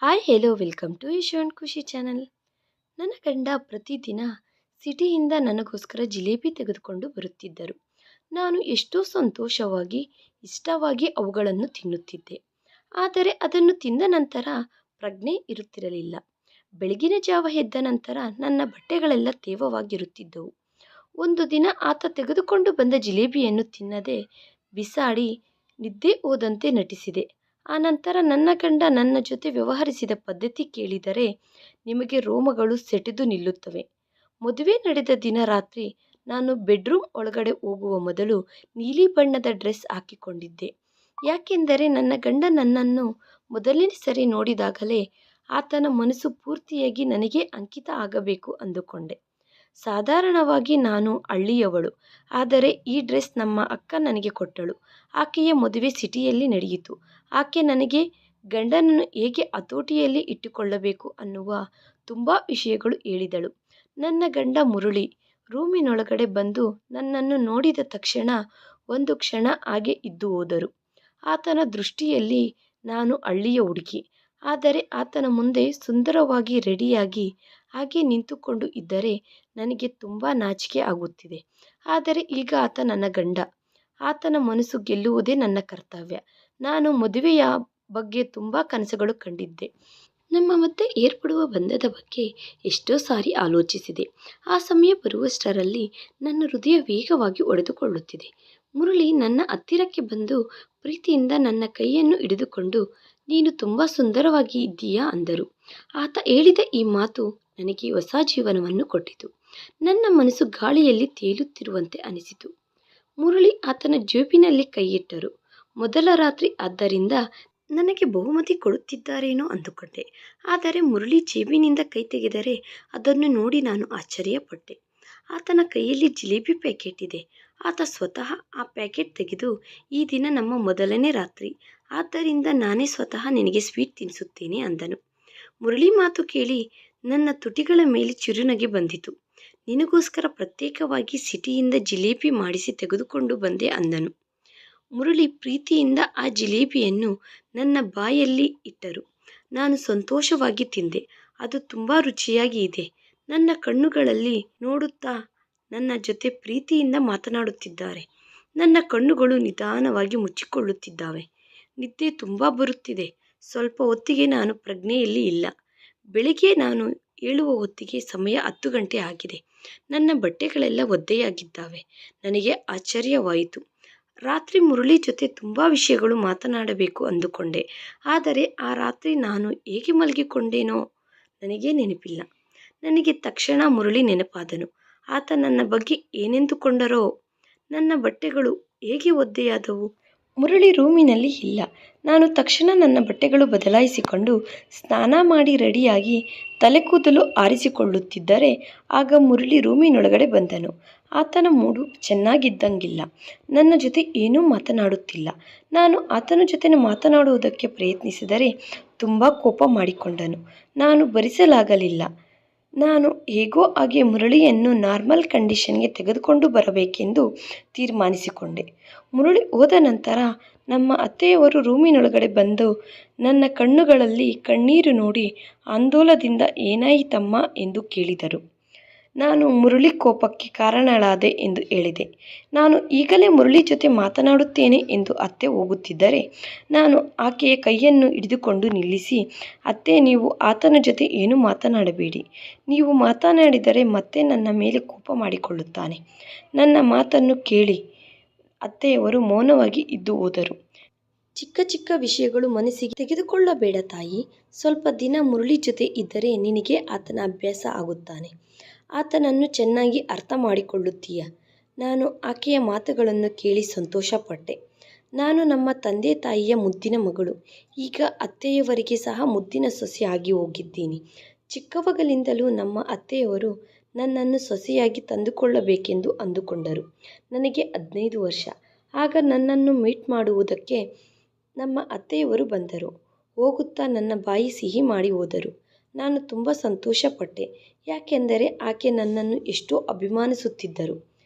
Hi hello welcome to Yashwanth Khushi channel. ನನ್ನ ಗಂಡ ಪ್ರತಿದಿನ ಸಿಟಿಯಿಂದ ನನಗೋಸ್ಕರ ಜಿಲೇಬಿ ತೆಗೆದುಕೊಂಡು ಬರುತ್ತಿದ್ದರು. ನಾನು ಎಷ್ಟೋ ಸಂತೋಷವಾಗಿ ಇಷ್ಟವಾಗಿ ಅವುಗಳನ್ನು ತಿನ್ನುತ್ತಿದ್ದೆ. ಆದರೆ ಅದನ್ನು ತಿಂದ ನಂತರ ಪ್ರಜ್ಞೆ ಇರುತ್ತಿರಲಿಲ್ಲ. ಬೆಳಗಿನ ಜಾವ ಎದ್ದ ನಂತರ ನನ್ನ ಬಟ್ಟೆಗಳೆಲ್ಲ ತೇವವಾಗಿರುತ್ತಿದ್ದವು. ಒಂದು ದಿನ ಆತ ತೆಗೆದುಕೊಂಡು ಬಂದ ಜಿಲೇಬಿಯನ್ನು ತಿನ್ನದೆ ಬಿಸಾಡಿ ನಿದ್ದೆ ಹೋದಂತೆ ನಟಿಸಿದೆ. ಆನಂತರ ನನ್ನ ಗಂಡ ನನ್ನ ಜೊತೆ ವ್ಯವಹರಿಸಿದ ಪದ್ಧತಿ ಕೇಳಿದರೆ ನಿಮಗೆ ರೋಮಗಳು ಸೆಟೆದು ನಿಲ್ಲುತ್ತವೆ. ಮದುವೆ ನಡೆದ ದಿನ ರಾತ್ರಿ ನಾನು ಬೆಡ್ರೂಮ್ ಒಳಗಡೆ ಹೋಗುವ ಮೊದಲು ನೀಲಿ ಬಣ್ಣದ ಡ್ರೆಸ್ ಹಾಕಿಕೊಂಡಿದ್ದೆ. ಯಾಕೆಂದರೆ ನನ್ನ ಗಂಡ ನನ್ನನ್ನು ಮೊದಲನೇ ಸರಿ ನೋಡಿದಾಗಲೇ ಆತನ ಮನಸ್ಸು ಪೂರ್ತಿಯಾಗಿ ನನಗೆ ಅಂಕಿತ ಆಗಬೇಕು ಅಂದುಕೊಂಡೆ. ಸಾಧಾರಣವಾಗಿ ನಾನು ಹಳ್ಳಿಯವಳು, ಆದರೆ ಈ ಡ್ರೆಸ್ ನಮ್ಮ ಅಕ್ಕ ನನಗೆ ಕೊಟ್ಟಳು. ಆಕೆಯ ಮದುವೆ ಸಿಟಿಯಲ್ಲಿ ನಡೆಯಿತು. ಆಕೆ ನನಗೆ ಗಂಡನನ್ನು ಹೇಗೆ ಹತೋಟಿಯಲ್ಲಿ ಇಟ್ಟುಕೊಳ್ಳಬೇಕು ಅನ್ನುವ ತುಂಬ ವಿಷಯಗಳು ಹೇಳಿದಳು. ನನ್ನ ಗಂಡ ಮುರಳಿ ರೂಮಿನೊಳಗಡೆ ಬಂದು ನನ್ನನ್ನು ನೋಡಿದ ತಕ್ಷಣ ಒಂದು ಕ್ಷಣ ಹಾಗೆ ಇದ್ದು ಹೋದರು. ಆತನ ದೃಷ್ಟಿಯಲ್ಲಿ ನಾನು ಹಳ್ಳಿಯ ಹುಡುಗಿ, ಆದರೆ ಆತನ ಮುಂದೆ ಸುಂದರವಾಗಿ ರೆಡಿಯಾಗಿ ಹಾಗೆ ನಿಂತುಕೊಂಡು ಇದ್ದರೆ ನನಗೆ ತುಂಬ ನಾಚಿಕೆ ಆಗುತ್ತಿದೆ. ಆದರೆ ಈಗ ಆತ ನನ್ನ ಗಂಡ. ಆತನ ಮನಸ್ಸು ಗೆಲ್ಲುವುದೇ ನನ್ನ ಕರ್ತವ್ಯ. ನಾನು ಮದುವೆಯ ಬಗ್ಗೆ ತುಂಬ ಕನಸುಗಳು ಕಂಡಿದ್ದೆ. ನಮ್ಮ ಮಧ್ಯೆ ಏರ್ಪಡುವ ಬಂಧದ ಬಗ್ಗೆ ಎಷ್ಟೋ ಸಾರಿ ಆಲೋಚಿಸಿದೆ. ಆ ಸಮಯ ಬರುವಷ್ಟರಲ್ಲಿ ನನ್ನ ಹೃದಯ ವೇಗವಾಗಿ ಒಡೆದುಕೊಳ್ಳುತ್ತಿದೆ. ಮುರಳಿ ನನ್ನ ಹತ್ತಿರಕ್ಕೆ ಬಂದು ಪ್ರೀತಿಯಿಂದ ನನ್ನ ಕೈಯನ್ನು ಹಿಡಿದುಕೊಂಡು ನೀನು ತುಂಬ ಸುಂದರವಾಗಿ ಇದ್ದೀಯಾ ಅಂದರು. ಆತ ಹೇಳಿದ ಈ ಮಾತು ನನಗೆ ಹೊಸ ಜೀವನವನ್ನು ಕೊಟ್ಟಿತು. ನನ್ನ ಮನಸ್ಸು ಗಾಳಿಯಲ್ಲಿ ತೇಲುತ್ತಿರುವಂತೆ ಅನಿಸಿತು. ಮುರಳಿ ಆತನ ಜೇಬಿನಲ್ಲಿ ಕೈಯಿಟ್ಟರು. ಮೊದಲ ರಾತ್ರಿ ಆದ್ದರಿಂದ ನನಗೆ ಬಹುಮತಿ ಕೊಡುತ್ತಿದ್ದಾರೇನೋ ಅಂದುಕೊಂಡೆ. ಆದರೆ ಮುರಳಿ ಜೇಬಿನಿಂದ ಕೈ ತೆಗೆದರೆ ಅದನ್ನು ನೋಡಿ ನಾನು ಆಶ್ಚರ್ಯಪಟ್ಟೆ. ಆತನ ಕೈಯಲ್ಲಿ ಜಿಲೇಬಿ ಪ್ಯಾಕೆಟ್ ಇದೆ. ಆತ ಸ್ವತಃ ಆ ಪ್ಯಾಕೆಟ್ ತೆಗೆದು ಈ ದಿನ ನಮ್ಮ ಮೊದಲನೇ ರಾತ್ರಿ, ಆದ್ದರಿಂದ ನಾನೇ ಸ್ವತಃ ನಿನಗೆ ಸ್ವೀಟ್ ತಿನ್ನಿಸುತ್ತೇನೆ ಅಂದನು. ಮುರಳಿ ಮಾತು ಕೇಳಿ ನನ್ನ ತುಟಿಗಳ ಮೇಲೆ ಚಿರುನಗೆ ಬಂದಿತು. ನಿನಗೋಸ್ಕರ ಪ್ರತ್ಯೇಕವಾಗಿ ಸಿಟಿಯಿಂದ ಜಿಲೇಬಿ ಮಾಡಿಸಿ ತೆಗೆದುಕೊಂಡು ಬಂದೆ ಅಂದನು. ಮುರಳಿ ಪ್ರೀತಿಯಿಂದ ಆ ಜಿಲೇಬಿಯನ್ನು ನನ್ನ ಬಾಯಲ್ಲಿ ಇಟ್ಟರು. ನಾನು ಸಂತೋಷವಾಗಿ ತಿಂದೆ. ಅದು ತುಂಬ ರುಚಿಯಾಗಿ ಇದೆ. ನನ್ನ ಕಣ್ಣುಗಳಲ್ಲಿ ನೋಡುತ್ತಾ ನನ್ನ ಜೊತೆ ಪ್ರೀತಿಯಿಂದ ಮಾತನಾಡುತ್ತಿದ್ದಾರೆ. ನನ್ನ ಕಣ್ಣುಗಳು ನಿಧಾನವಾಗಿ ಮುಚ್ಚಿಕೊಳ್ಳುತ್ತಿದ್ದಾವೆ. ನಿದ್ದೆ ತುಂಬ ಬರುತ್ತಿದೆ. ಸ್ವಲ್ಪ ಹೊತ್ತಿಗೆ ನಾನು ಪ್ರಜ್ಞೆಯಲ್ಲಿ ಇಲ್ಲ. ಬೆಳಿಗ್ಗೆ ನಾನು ಏಳುವ ಹೊತ್ತಿಗೆ ಸಮಯ 10 ಗಂಟೆ ಆಗಿದೆ. ನನ್ನ ಬಟ್ಟೆಗಳೆಲ್ಲ ಒದ್ದೆಯಾಗಿದ್ದಾವೆ. ನನಗೆ ಆಶ್ಚರ್ಯವಾಯಿತು. ರಾತ್ರಿ ಮುರಳಿ ಜೊತೆ ತುಂಬ ವಿಷಯಗಳು ಮಾತನಾಡಬೇಕು ಅಂದುಕೊಂಡೆ. ಆದರೆ ಆ ರಾತ್ರಿ ನಾನು ಹೇಗೆ ಮಲಗಿಕೊಂಡೇನೋ ನನಗೆ ನೆನಪಿಲ್ಲ. ನನಗೆ ತಕ್ಷಣ ಮುರಳಿ ನೆನಪಾದನು. ಆತ ನನ್ನ ಬಗ್ಗೆ ಏನೆಂದುಕೊಂಡರೋ. ನನ್ನ ಬಟ್ಟೆಗಳು ಹೇಗೆ ಒದ್ದೆಯಾದವು? ಮುರಳಿ ರೂಮಿನಲ್ಲಿ ಇಲ್ಲ. ನಾನು ತಕ್ಷಣ ನನ್ನ ಬಟ್ಟೆಗಳು ಬದಲಾಯಿಸಿಕೊಂಡು ಸ್ನಾನ ಮಾಡಿ ರೆಡಿಯಾಗಿ ತಲೆ ಕೂದಲು ಆರಿಸಿಕೊಳ್ಳುತ್ತಿದ್ದರೆ ಆಗ ಮುರಳಿ ರೂಮಿನೊಳಗಡೆ ಬಂದನು. ಆತನ ಮೂಡು ಚೆನ್ನಾಗಿದ್ದಂಗಿಲ್ಲ. ನನ್ನ ಜೊತೆ ಏನೂ ಮಾತನಾಡುತ್ತಿಲ್ಲ. ನಾನು ಆತನ ಜೊತೆ ಮಾತನಾಡುವುದಕ್ಕೆ ಪ್ರಯತ್ನಿಸಿದರೆ ತುಂಬ ಕೋಪ ಮಾಡಿಕೊಂಡನು. ನಾನು ಭರಿಸಲಾಗಲಿಲ್ಲ. ನಾನು ಹೇಗೋ ಹಾಗೆ ಮುರಳಿಯನ್ನು ನಾರ್ಮಲ್ ಕಂಡೀಷನ್ಗೆ ತೆಗೆದುಕೊಂಡು ಬರಬೇಕೆಂದು ತೀರ್ಮಾನಿಸಿಕೊಂಡೆ. ಮುರಳಿ ಹೋದ ನಂತರ ನಮ್ಮ ಅತ್ತೆಯವರು ರೂಮಿನೊಳಗಡೆ ಬಂದು ನನ್ನ ಕಣ್ಣುಗಳಲ್ಲಿ ಕಣ್ಣೀರು ನೋಡಿ ಆಂದೋಲನದಿಂದ ಏನಾಯಿತಮ್ಮ ಎಂದು ಕೇಳಿದರು. ನಾನು ಮುರಳಿ ಕೋಪಕ್ಕೆ ಕಾರಣಳಾದೆ ಎಂದು ಹೇಳಿದೆ. ನಾನು ಈಗಲೇ ಮುರಳಿ ಜೊತೆ ಮಾತನಾಡುತ್ತೇನೆ ಎಂದು ಅತ್ತೆ ಹೋಗುತ್ತಿದ್ದರೆ ನಾನು ಆಕೆಯ ಕೈಯನ್ನು ಹಿಡಿದುಕೊಂಡು ನಿಲ್ಲಿಸಿ, ಅತ್ತೆ, ನೀವು ಆತನ ಜೊತೆ ಏನೂ ಮಾತನಾಡಬೇಡಿ. ನೀವು ಮಾತನಾಡಿದರೆ ಮತ್ತೆ ನನ್ನ ಮೇಲೆ ಕೋಪ ಮಾಡಿಕೊಳ್ಳುತ್ತಾನೆ. ನನ್ನ ಮಾತನ್ನು ಕೇಳಿ. ಅತ್ತೆಯವರು ಮೌನವಾಗಿ ಇದ್ದು ಹೋದರು. ಚಿಕ್ಕ ಚಿಕ್ಕ ವಿಷಯಗಳು ಮನಸ್ಸಿಗೆ ತೆಗೆದುಕೊಳ್ಳಬೇಡ ತಾಯಿ. ಸ್ವಲ್ಪ ದಿನ ಮುರಳಿ ಜೊತೆ ಇದ್ದರೆ ನಿನಗೆ ಆತನ ಅಭ್ಯಾಸ ಆಗುತ್ತಾನೆ. ಆತನನ್ನು ಚೆನ್ನಾಗಿ ಅರ್ಥ ಮಾಡಿಕೊಳ್ಳುತ್ತೀಯ. ನಾನು ಆಕೆಯ ಮಾತುಗಳನ್ನು ಕೇಳಿ ಸಂತೋಷಪಟ್ಟೆ. ನಾನು ನಮ್ಮ ತಂದೆ ತಾಯಿಯ ಮುದ್ದಿನ ಮಗಳು. ಈಗ ಅತ್ತೆಯವರಿಗೆ ಸಹ ಮುದ್ದಿನ ಸೊಸೆ ಆಗಿ ಹೋಗಿದ್ದೀನಿ. ಚಿಕ್ಕವಗಲಿಂದಲೂ ನಮ್ಮ ಅತ್ತೆಯವರು ನನ್ನನ್ನು ಸೊಸೆಯಾಗಿ ತಂದುಕೊಳ್ಳಬೇಕೆಂದು ಅಂದುಕೊಂಡರು. ನನಗೆ 15 ವರ್ಷ. ಆಗ ನನ್ನನ್ನು ಮೀಟ್ ಮಾಡುವುದಕ್ಕೆ ನಮ್ಮ ಅತ್ತೆಯವರು ಬಂದರು. ಹೋಗುತ್ತಾ ನನ್ನ ಬಾಯಿ ಸಿಹಿ ಮಾಡಿ ಹೋದರು. ನಾನು ತುಂಬ ಸಂತೋಷಪಟ್ಟೆ. ಯಾಕೆಂದರೆ ಆಕೆ ನನ್ನನ್ನು ಎಷ್ಟೋ ಅಭಿಮಾನಿಸುತ್ತಿದ್ದರು.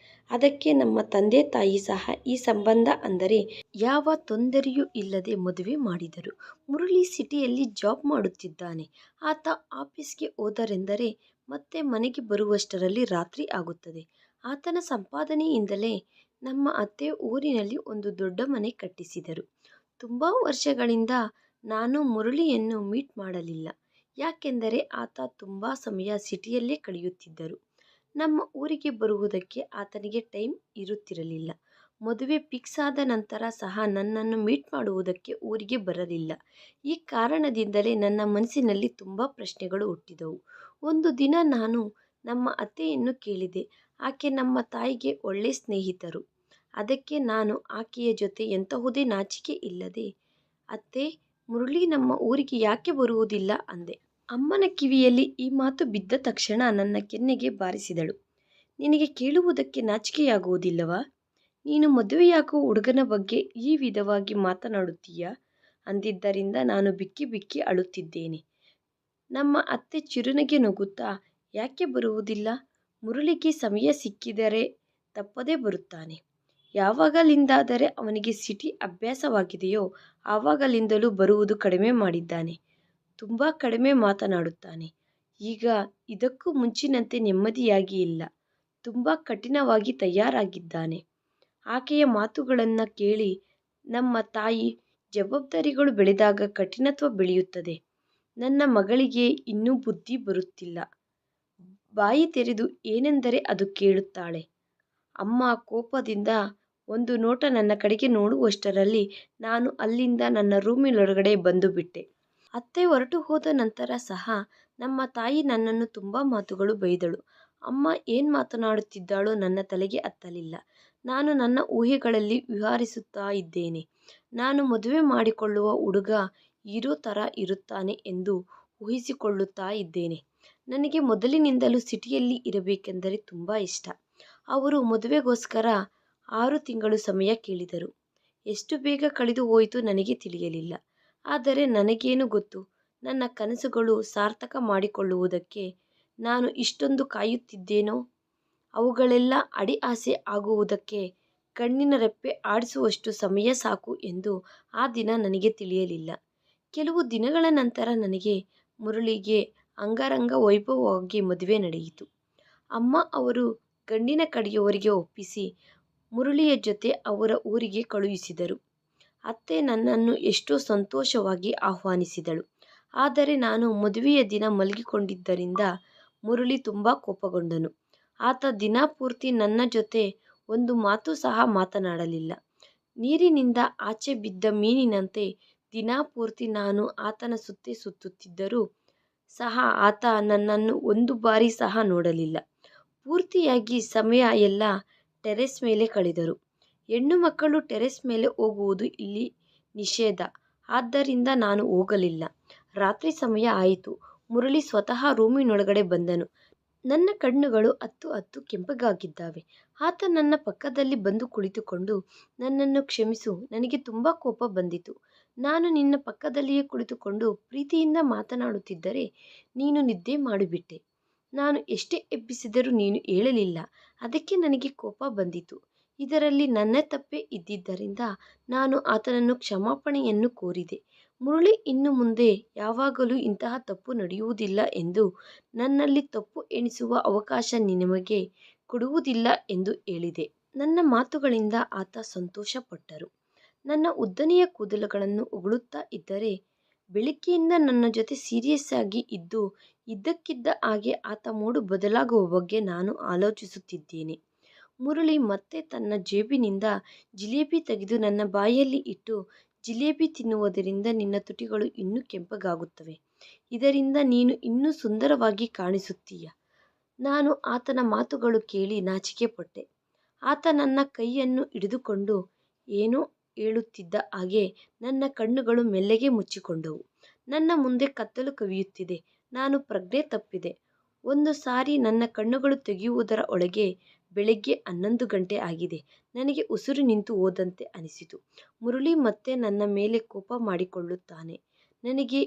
ಅದಕ್ಕೆ ನಮ್ಮ ತಂದೆ ತಾಯಿ ಸಹ ಈ ಸಂಬಂಧ ಅಂದರೆ ಯಾವ ತೊಂದರೆಯೂ ಇಲ್ಲದೆ ಮದುವೆ ಮಾಡಿದರು. ಮುರಳಿ ಸಿಟಿಯಲ್ಲಿ ಜಾಬ್ ಮಾಡುತ್ತಿದ್ದಾನೆ. ಆತ ಆಫೀಸ್ಗೆ ಹೋದರೆಂದರೆ ಮತ್ತೆ ಮನೆಗೆ ಬರುವಷ್ಟರಲ್ಲಿ ರಾತ್ರಿ ಆಗುತ್ತದೆ. ಆತನ ಸಂಪಾದನೆಯಿಂದಲೇ ನಮ್ಮ ಅತ್ತೆ ಊರಿನಲ್ಲಿ ಒಂದು ದೊಡ್ಡ ಮನೆ ಕಟ್ಟಿಸಿದರು. ತುಂಬ ವರ್ಷಗಳಿಂದ ನಾನು ಮುರಳಿಯನ್ನು ಮೀಟ್ ಮಾಡಲಿಲ್ಲ. ಯಾಕೆಂದರೆ ಆತ ತುಂಬ ಸಮಯ ಸಿಟಿಯಲ್ಲೇ ಕಳೆಯುತ್ತಿದ್ದರು. ನಮ್ಮ ಊರಿಗೆ ಬರುವುದಕ್ಕೆ ಆತನಿಗೆ ಟೈಮ್ ಇರುತ್ತಿರಲಿಲ್ಲ. ಮದುವೆ ಫಿಕ್ಸ್ ಆದ ನಂತರ ಸಹ ನನ್ನನ್ನು ಮೀಟ್ ಮಾಡುವುದಕ್ಕೆ ಊರಿಗೆ ಬರಲಿಲ್ಲ. ಈ ಕಾರಣದಿಂದಲೇ ನನ್ನ ಮನಸ್ಸಿನಲ್ಲಿ ತುಂಬ ಪ್ರಶ್ನೆಗಳು ಹುಟ್ಟಿದವು. ಒಂದು ದಿನ ನಾನು ನಮ್ಮ ಅತ್ತೆಯನ್ನು ಕೇಳಿದೆ. ಆಕೆ ನಮ್ಮ ತಾಯಿಗೆ ಒಳ್ಳೆ ಸ್ನೇಹಿತರು. ಅದಕ್ಕೆ ನಾನು ಆಕೆಯ ಜೊತೆ ಎಂತಹುದೇ ನಾಚಿಕೆ ಇಲ್ಲದೆ, ಅತ್ತೆ, ಮುರಳಿ ನಮ್ಮ ಊರಿಗೆ ಯಾಕೆ ಬರುವುದಿಲ್ಲ ಅಂದೆ. ಅಮ್ಮನ ಕಿವಿಯಲ್ಲಿ ಈ ಮಾತು ಬಿದ್ದ ತಕ್ಷಣ ನನ್ನ ಕೆನ್ನೆಗೆ ಬಾರಿಸಿದಳು. ನಿನಗೆ ಕೇಳುವುದಕ್ಕೆ ನಾಚಿಕೆಯಾಗುವುದಿಲ್ಲವಾ? ನೀನು ಮದುವೆಯಾಗುವ ಹುಡುಗನ ಬಗ್ಗೆ ಈ ವಿಧವಾಗಿ ಮಾತನಾಡುತ್ತೀಯಾ ಅಂದಿದ್ದರಿಂದ ನಾನು ಬಿಕ್ಕಿ ಬಿಕ್ಕಿ ಅಳುತ್ತಿದ್ದೇನೆ. ನಮ್ಮ ಅತ್ತೆ ಚಿರುನಗೆ ನಗುತ್ತಾ, ಯಾಕೆ ಬರುವುದಿಲ್ಲ? ಮುರಳಿಗೆ ಸಮಯ ಸಿಕ್ಕಿದರೆ ತಪ್ಪದೇ ಬರುತ್ತಾನೆ. ಯಾವಾಗಲಿಂದಾದರೆ ಅವನಿಗೆ ಸಿಟಿ ಅಭ್ಯಾಸವಾಗಿದೆಯೋ ಆವಾಗಲಿಂದಲೂ ಬರುವುದು ಕಡಿಮೆ ಮಾಡಿದ್ದಾನೆ. ತುಂಬ ಕಡಿಮೆ ಮಾತನಾಡುತ್ತಾನೆ. ಈಗ ಇದಕ್ಕೂ ಮುಂಚಿನಂತೆ ನೆಮ್ಮದಿಯಾಗಿ ಇಲ್ಲ. ತುಂಬ ಕಠಿಣವಾಗಿ ತಯಾರಾಗಿದ್ದಾನೆ. ಆಕೆಯ ಮಾತುಗಳನ್ನು ಕೇಳಿ ನಮ್ಮ ತಾಯಿ, ಜವಾಬ್ದಾರಿಗಳು ಬೆಳೆದಾಗ ಕಠಿಣತ್ವ ಬೆಳೆಯುತ್ತದೆ. ನನ್ನ ಮಗಳಿಗೆ ಇನ್ನೂ ಬುದ್ಧಿ ಬರುತ್ತಿಲ್ಲ. ಬಾಯಿ ತೆರೆದು ಏನೆಂದರೆ ಅದು ಕೇಳುತ್ತಾಳೆ. ಅಮ್ಮ ಕೋಪದಿಂದ ಒಂದು ನೋಟ ನನ್ನ ಕಡೆಗೆ ನೋಡುವಷ್ಟರಲ್ಲಿ ನಾನು ಅಲ್ಲಿಂದ ನನ್ನ ರೂಮಿನೊಳಗಡೆ ಬಂದು ಬಿಟ್ಟೆ. ಅತ್ತೆ ಹೊರಟು ಹೋದ ನಂತರ ಸಹ ನಮ್ಮ ತಾಯಿ ನನ್ನನ್ನು ತುಂಬ ಮಾತುಗಳು ಬೈದಳು. ಅಮ್ಮ ಏನು ಮಾತನಾಡುತ್ತಿದ್ದಾಳೋ ನನ್ನ ತಲೆಗೆ ಹತ್ತಲಿಲ್ಲ. ನಾನು ನನ್ನ ಊಹೆಗಳಲ್ಲಿ ವಿಹರಿಸುತ್ತಾ ಇದ್ದೇನೆ. ನಾನು ಮದುವೆ ಮಾಡಿಕೊಳ್ಳುವ ಹುಡುಗ ಹೀರೋ ಥರ ಇರುತ್ತಾನೆ ಎಂದು ಊಹಿಸಿಕೊಳ್ಳುತ್ತಾ ಇದ್ದೇನೆ. ನನಗೆ ಮೊದಲಿನಿಂದಲೂ ಸಿಟಿಯಲ್ಲಿ ಇರಬೇಕೆಂದರೆ ತುಂಬ ಇಷ್ಟ. ಅವರು ಮದುವೆಗೋಸ್ಕರ 6 ತಿಂಗಳು ಸಮಯ ಕೇಳಿದರು. ಎಷ್ಟು ಬೇಗ ಕಳೆದು ಹೋಯಿತು ನನಗೆ ತಿಳಿಯಲಿಲ್ಲ. ಆದರೆ ನನಗೇನು ಗೊತ್ತು, ನನ್ನ ಕನಸುಗಳು ಸಾರ್ಥಕ ಮಾಡಿಕೊಳ್ಳುವುದಕ್ಕೆ ನಾನು ಇಷ್ಟೊಂದು ಕಾಯುತ್ತಿದ್ದೇನೋ. ಅವುಗಳೆಲ್ಲ ಅಡಿ ಆಸೆ ಆಗುವುದಕ್ಕೆ ಕಣ್ಣಿನ ರೆಪ್ಪೆ ಆಡಿಸುವಷ್ಟು ಸಮಯ ಸಾಕು ಎಂದು ಆ ದಿನ ನನಗೆ ತಿಳಿಯಲಿಲ್ಲ. ಕೆಲವು ದಿನಗಳ ನಂತರ ನನಗೆ ಮುರಳಿಗೆ ಅಂಗರಂಗ ವೈಭವವಾಗಿ ಮದುವೆ ನಡೆಯಿತು. ಅಮ್ಮ ಅವರು ಗಂಡಿನ ಕಡೆಯವರಿಗೆ ಒಪ್ಪಿಸಿ ಮುರಳಿಯ ಜೊತೆ ಅವರ ಊರಿಗೆ ಕಳುಹಿಸಿದರು. ಅತ್ತೆ ನನ್ನನ್ನು ಎಷ್ಟೋ ಸಂತೋಷವಾಗಿ ಆಹ್ವಾನಿಸಿದಳು. ಆದರೆ ನಾನು ಮದುವೆಯ ದಿನ ಮಲಗಿಕೊಂಡಿದ್ದರಿಂದ ಮುರಳಿ ತುಂಬ ಕೋಪಗೊಂಡನು. ಆತ ದಿನಪೂರ್ತಿ ನನ್ನ ಜೊತೆ ಒಂದು ಮಾತು ಸಹ ಮಾತನಾಡಲಿಲ್ಲ. ನೀರಿನಿಂದ ಆಚೆ ಬಿದ್ದ ಮೀನಿನಂತೆ ದಿನಪೂರ್ತಿ ನಾನು ಆತನ ಸುತ್ತೇ ಸುತ್ತುತ್ತಿದ್ದರೂ ಸಹ ಆತ ನನ್ನನ್ನು ಒಂದು ಬಾರಿ ಸಹ ನೋಡಲಿಲ್ಲ. ಪೂರ್ತಿಯಾಗಿ ಸಮಯ ಎಲ್ಲ ಟೆರೆಸ್ ಮೇಲೆ ಕಳೆದರು. ಹೆಣ್ಣು ಮಕ್ಕಳು ಟೆರೆಸ್ ಮೇಲೆ ಹೋಗುವುದು ಇಲ್ಲಿ ನಿಷೇಧ. ಆದ್ದರಿಂದ ನಾನು ಹೋಗಲಿಲ್ಲ. ರಾತ್ರಿ ಸಮಯ ಆಯಿತು. ಮುರಳಿ ಸ್ವತಃ ರೂಮಿನೊಳಗಡೆ ಬಂದನು. ನನ್ನ ಕಣ್ಣುಗಳು ಹತ್ತು ಹತ್ತು ಕೆಂಪಗಾಗಿದ್ದಾವೆ. ಆತ ನನ್ನ ಪಕ್ಕದಲ್ಲಿ ಬಂದು ಕುಳಿತುಕೊಂಡು, ನನ್ನನ್ನು ಕ್ಷಮಿಸು, ನನಗೆ ತುಂಬ ಕೋಪ ಬಂದಿತು. ನಾನು ನಿನ್ನ ಪಕ್ಕದಲ್ಲಿಯೇ ಕುಳಿತುಕೊಂಡು ಪ್ರೀತಿಯಿಂದ ಮಾತನಾಡುತ್ತಿದ್ದರೆ ನೀನು ನಿದ್ದೆ ಮಾಡಿಬಿಟ್ಟೆ. ನಾನು ಎಷ್ಟೇ ಎಬ್ಬಿಸಿದರೂ ನೀನು ಏಳಲಿಲ್ಲ. ಅದಕ್ಕೆ ನನಗೆ ಕೋಪ ಬಂದಿತು. ಇದರಲ್ಲಿ ನನ್ನ ತಪ್ಪೇ ಇದ್ದಿದ್ದರಿಂದ ನಾನು ಆತನನ್ನು ಕ್ಷಮಾಪಣೆಯನ್ನು ಕೋರಿದೆ. ಮುರಳಿ ಇನ್ನು ಮುಂದೆ ಯಾವಾಗಲೂ ಇಂತಹ ತಪ್ಪು ನಡೆಯುವುದಿಲ್ಲ ಎಂದು, ನನ್ನಲ್ಲಿ ತಪ್ಪು ಎಣಿಸುವ ಅವಕಾಶ ನಿಮಗೆ ಕೊಡುವುದಿಲ್ಲ ಎಂದು ಹೇಳಿದೆ. ನನ್ನ ಮಾತುಗಳಿಂದ ಆತ ಸಂತೋಷಪಟ್ಟರು. ನನ್ನ ಉದ್ದನೆಯ ಕೂದಲುಗಳನ್ನು ಹೊಗಳುತ್ತಾ ಇದ್ದರೆ ಬೆಳಿಗ್ಗೆಯಿಂದ ನನ್ನ ಜೊತೆ ಸೀರಿಯಸ್ ಆಗಿ ಇದ್ದು ಇದ್ದಕ್ಕಿದ್ದ ಹಾಗೆ ಆತ ಮೂಡು ಬದಲಾಗುವ ಬಗ್ಗೆ ನಾನು ಆಲೋಚಿಸುತ್ತಿದ್ದೇನೆ. ಮುರಳಿ ಮತ್ತೆ ತನ್ನ ಜೇಬಿನಿಂದ ಜಿಲೇಬಿ ತೆಗೆದು ನನ್ನ ಬಾಯಲ್ಲಿ ಇಟ್ಟು, ಜಿಲೇಬಿ ತಿನ್ನುವುದರಿಂದ ನಿನ್ನ ತುಟಿಗಳು ಇನ್ನೂ ಕೆಂಪಗಾಗುತ್ತವೆ. ಇದರಿಂದ ನೀನು ಇನ್ನೂ ಸುಂದರವಾಗಿ ಕಾಣಿಸುತ್ತೀಯ. ನಾನು ಆತನ ಮಾತುಗಳು ಕೇಳಿ ನಾಚಿಕೆಪಟ್ಟೆ. ಆತ ನನ್ನ ಕೈಯನ್ನು ಹಿಡಿದುಕೊಂಡು ಏನೋ ಹೇಳುತ್ತಿದ್ದ ಹಾಗೆ ನನ್ನ ಕಣ್ಣುಗಳು ಮೆಲ್ಲಗೆ ಮುಚ್ಚಿಕೊಂಡವು. ನನ್ನ ಮುಂದೆ ಕತ್ತಲು ಕವಿಯುತ್ತಿದೆ. ನಾನು ಪ್ರಜ್ಞೆ ತಪ್ಪಿದೆ. ಒಂದು ಸಾರಿ ನನ್ನ ಕಣ್ಣುಗಳು ತೆಗೆಯುವುದರ ಒಳಗೆ ಬೆಳಗ್ಗೆ 11 ಗಂಟೆ ಆಗಿದೆ. ನನಗೆ ಉಸಿರು ನಿಂತು ಹೋದಂತೆ ಅನಿಸಿತು. ಮುರಳಿ ಮತ್ತೆ ನನ್ನ ಮೇಲೆ ಕೋಪ ಮಾಡಿಕೊಳ್ಳುತ್ತಾನೆ. ನನಗೆ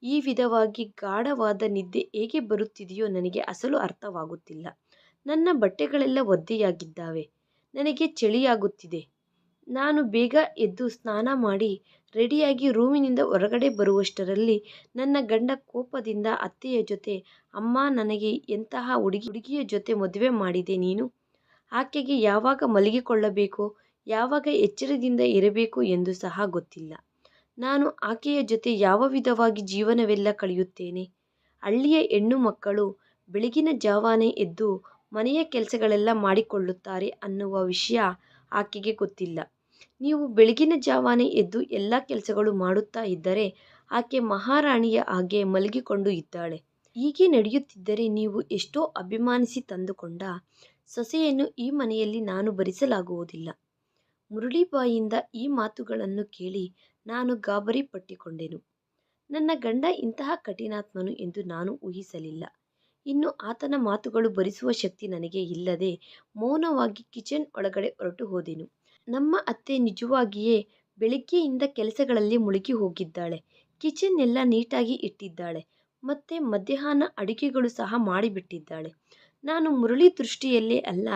ಈ ವಿಧವಾಗಿ ಗಾಢವಾದ ನಿದ್ದೆ ಹೇಗೆ ಬರುತ್ತಿದೆಯೋ ನನಗೆ ಅಸಲು ಅರ್ಥವಾಗುತ್ತಿಲ್ಲ. ನನ್ನ ಬಟ್ಟೆಗಳೆಲ್ಲ ಒದ್ದೆಯಾಗಿದ್ದಾವೆ. ನನಗೆ ಚಳಿಯಾಗುತ್ತಿದೆ. ನಾನು ಬೇಗ ಎದ್ದು ಸ್ನಾನ ಮಾಡಿ ರೆಡಿಯಾಗಿ ರೂಮಿನಿಂದ ಹೊರಗಡೆ ಬರುವಷ್ಟರಲ್ಲಿ ನನ್ನ ಗಂಡ ಕೋಪದಿಂದ ಅತ್ತೆಯ ಜೊತೆ, ಅಮ್ಮ, ನನಗೆ ಎಂತಹ ಹುಡುಗಿಯ ಜೊತೆ ಮದುವೆ ಮಾಡಿದೆ ನೀನು? ಆಕೆಗೆ ಯಾವಾಗ ಮಲಗಿಕೊಳ್ಳಬೇಕೋ ಯಾವಾಗ ಎಚ್ಚರದಿಂದ ಇರಬೇಕು ಎಂದು ಸಹ ಗೊತ್ತಿಲ್ಲ. ನಾನು ಆಕೆಯ ಜೊತೆ ಯಾವ ವಿಧವಾಗಿ ಜೀವನವೆಲ್ಲ ಕಳೆಯುತ್ತೇನೆ. ಹಳ್ಳಿಯ ಹೆಣ್ಣು ಮಕ್ಕಳು ಬೆಳಗಿನ ಜಾವನೇ ಎದ್ದು ಮನೆಯ ಕೆಲಸಗಳೆಲ್ಲ ಮಾಡಿಕೊಳ್ಳುತ್ತಾರೆ ಅನ್ನುವ ವಿಷಯ ಆಕೆಗೆ ಗೊತ್ತಿಲ್ಲ. ನೀವು ಬೆಳಗಿನ ಜಾವನೇ ಎದ್ದು ಎಲ್ಲ ಕೆಲಸಗಳು ಮಾಡುತ್ತಾ ಇದ್ದರೆ ಆಕೆ ಮಹಾರಾಣಿಯ ಹಾಗೆ ಮಲಗಿಕೊಂಡು ಇದ್ದಾಳೆ. ಹೀಗೆ ನಡೆಯುತ್ತಿದ್ದರೆ ನೀವು ಎಷ್ಟೋ ಅಭಿಮಾನಿಸಿ ತಂದುಕೊಂಡ ಸೊಸೆಯನ್ನು ಈ ಮನೆಯಲ್ಲಿ ನಾನು ಭರಿಸಲಾಗುವುದಿಲ್ಲ. ಮುರಳಿ ಬಾಯಿಂದ ಈ ಮಾತುಗಳನ್ನು ಕೇಳಿ ನಾನು ಗಾಬರಿ ಪಟ್ಟಿಕೊಂಡೆನು. ನನ್ನ ಗಂಡ ಇಂತಹ ಕಠಿಣಾತ್ಮನು ಎಂದು ನಾನು ಊಹಿಸಲಿಲ್ಲ. ಇನ್ನು ಆತನ ಮಾತುಗಳು ಭರಿಸುವ ಶಕ್ತಿ ನನಗೆ ಇಲ್ಲದೆ ಮೌನವಾಗಿ ಕಿಚನ್ ಒಳಗಡೆ ಹೊರಟು ಹೋದೆನು. ನಮ್ಮ ಅತ್ತೆ ನಿಜವಾಗಿಯೇ ಬೆಳಿಗ್ಗೆಯಿಂದ ಕೆಲಸಗಳಲ್ಲಿ ಮುಳುಗಿ ಹೋಗಿದ್ದಾಳೆ. ಕಿಚನ್ ಎಲ್ಲ ನೀಟಾಗಿ ಇಟ್ಟಿದ್ದಾಳೆ. ಮತ್ತೆ ಮಧ್ಯಾಹ್ನ ಅಡುಗೆಗಳು ಸಹ ಮಾಡಿಬಿಟ್ಟಿದ್ದಾಳೆ. ನಾನು ಮುರಳಿ ದೃಷ್ಟಿಯಲ್ಲೇ ಅಲ್ಲ,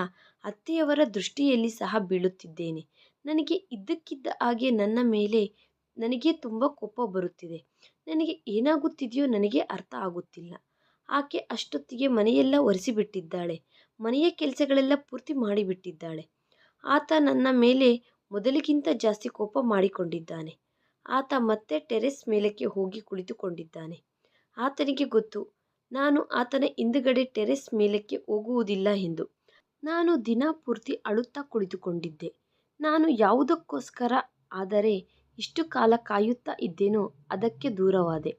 ಅತ್ತೆಯವರ ದೃಷ್ಟಿಯಲ್ಲಿ ಸಹ ಬೀಳುತ್ತಿದ್ದೇನೆ. ನನಗೆ ಇದ್ದಕ್ಕಿದ್ದ ಹಾಗೆ ನನ್ನ ಮೇಲೆ ನನಗೆ ತುಂಬ ಕೋಪ ಬರುತ್ತಿದೆ. ನನಗೆ ಏನಾಗುತ್ತಿದೆಯೋ ನನಗೆ ಅರ್ಥ ಆಗುತ್ತಿಲ್ಲ. ಆಕೆ ಅಷ್ಟೊತ್ತಿಗೆ ಮನೆಯೆಲ್ಲ ಒರೆಸಿಬಿಟ್ಟಿದ್ದಾಳೆ. ಮನೆಯ ಕೆಲಸಗಳೆಲ್ಲ ಪೂರ್ತಿ ಮಾಡಿಬಿಟ್ಟಿದ್ದಾಳೆ. ಆತ ನನ್ನ ಮೇಲೆ ಮೊದಲಿಗಿಂತ ಜಾಸ್ತಿ ಕೋಪ ಮಾಡಿಕೊಂಡಿದ್ದಾನೆ. ಆತ ಮತ್ತೆ ಟೆರೆಸ್ ಮೇಲಕ್ಕೆ ಹೋಗಿ ಕುಳಿತುಕೊಂಡಿದ್ದಾನೆ. ಆತನಿಗೆ ಗೊತ್ತು ನಾನು ಆತನ ಹಿಂದುಗಡೆ ಟೆರೆಸ್ ಮೇಲಕ್ಕೆ ಹೋಗುವುದಿಲ್ಲ ಎಂದು. ನಾನು ದಿನಪೂರ್ತಿ ಅಳುತ್ತಾ ಕುಳಿತುಕೊಂಡಿದ್ದೆ. ನಾನು ಯಾವುದಕ್ಕೋಸ್ಕರ ಆದರೆ ಇಷ್ಟು ಕಾಲ ಕಾಯುತ್ತಾ ಇದ್ದೇನೋ ಅದಕ್ಕೆ ದೂರವಾದೆ.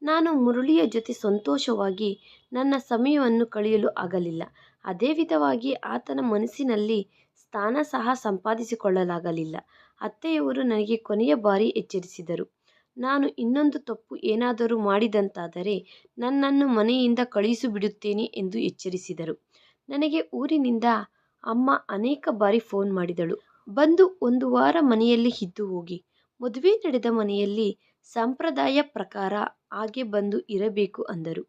ನಾನು ಮುರಳಿಯ ಜೊತೆ ಸಂತೋಷವಾಗಿ ನನ್ನ ಸಮಯವನ್ನು ಕಳೆಯಲು ಆಗಲಿಲ್ಲ. ಅದೇ ವಿಧವಾಗಿ ಆತನ ಮನಸ್ಸಿನಲ್ಲಿ ಸ್ಥಾನ ಸಹ ಸಂಪಾದಿಸಿಕೊಳ್ಳಲಾಗಲಿಲ್ಲ. ಅತ್ತೆಯವರು ನನಗೆ ಕೊನೆಯ ಬಾರಿ ಎಚ್ಚರಿಸಿದರು. ನಾನು ಇನ್ನೊಂದು ತಪ್ಪು ಏನಾದರೂ ಮಾಡಿದಂತಾದರೆ ನನ್ನನ್ನು ಮನೆಯಿಂದ ಕಳುಹಿಸಿಬಿಡುತ್ತೇನೆ ಎಂದು ಎಚ್ಚರಿಸಿದರು. ನನಗೆ ಊರಿನಿಂದ ಅಮ್ಮ ಅನೇಕ ಬಾರಿ ಫೋನ್ ಮಾಡಿದಳು. ಬಂದು 1 ವಾರ ಮನೆಯಲ್ಲಿ ಇದ್ದು ಹೋಗಿ. ಮದುವೆ ನಡೆದ ಮನೆಯಲ್ಲಿ ಸಂಪ್ರದಾಯ ಪ್ರಕಾರ ಹಾಗೆ ಬಂದು ಇರಬೇಕು ಅಂದರು.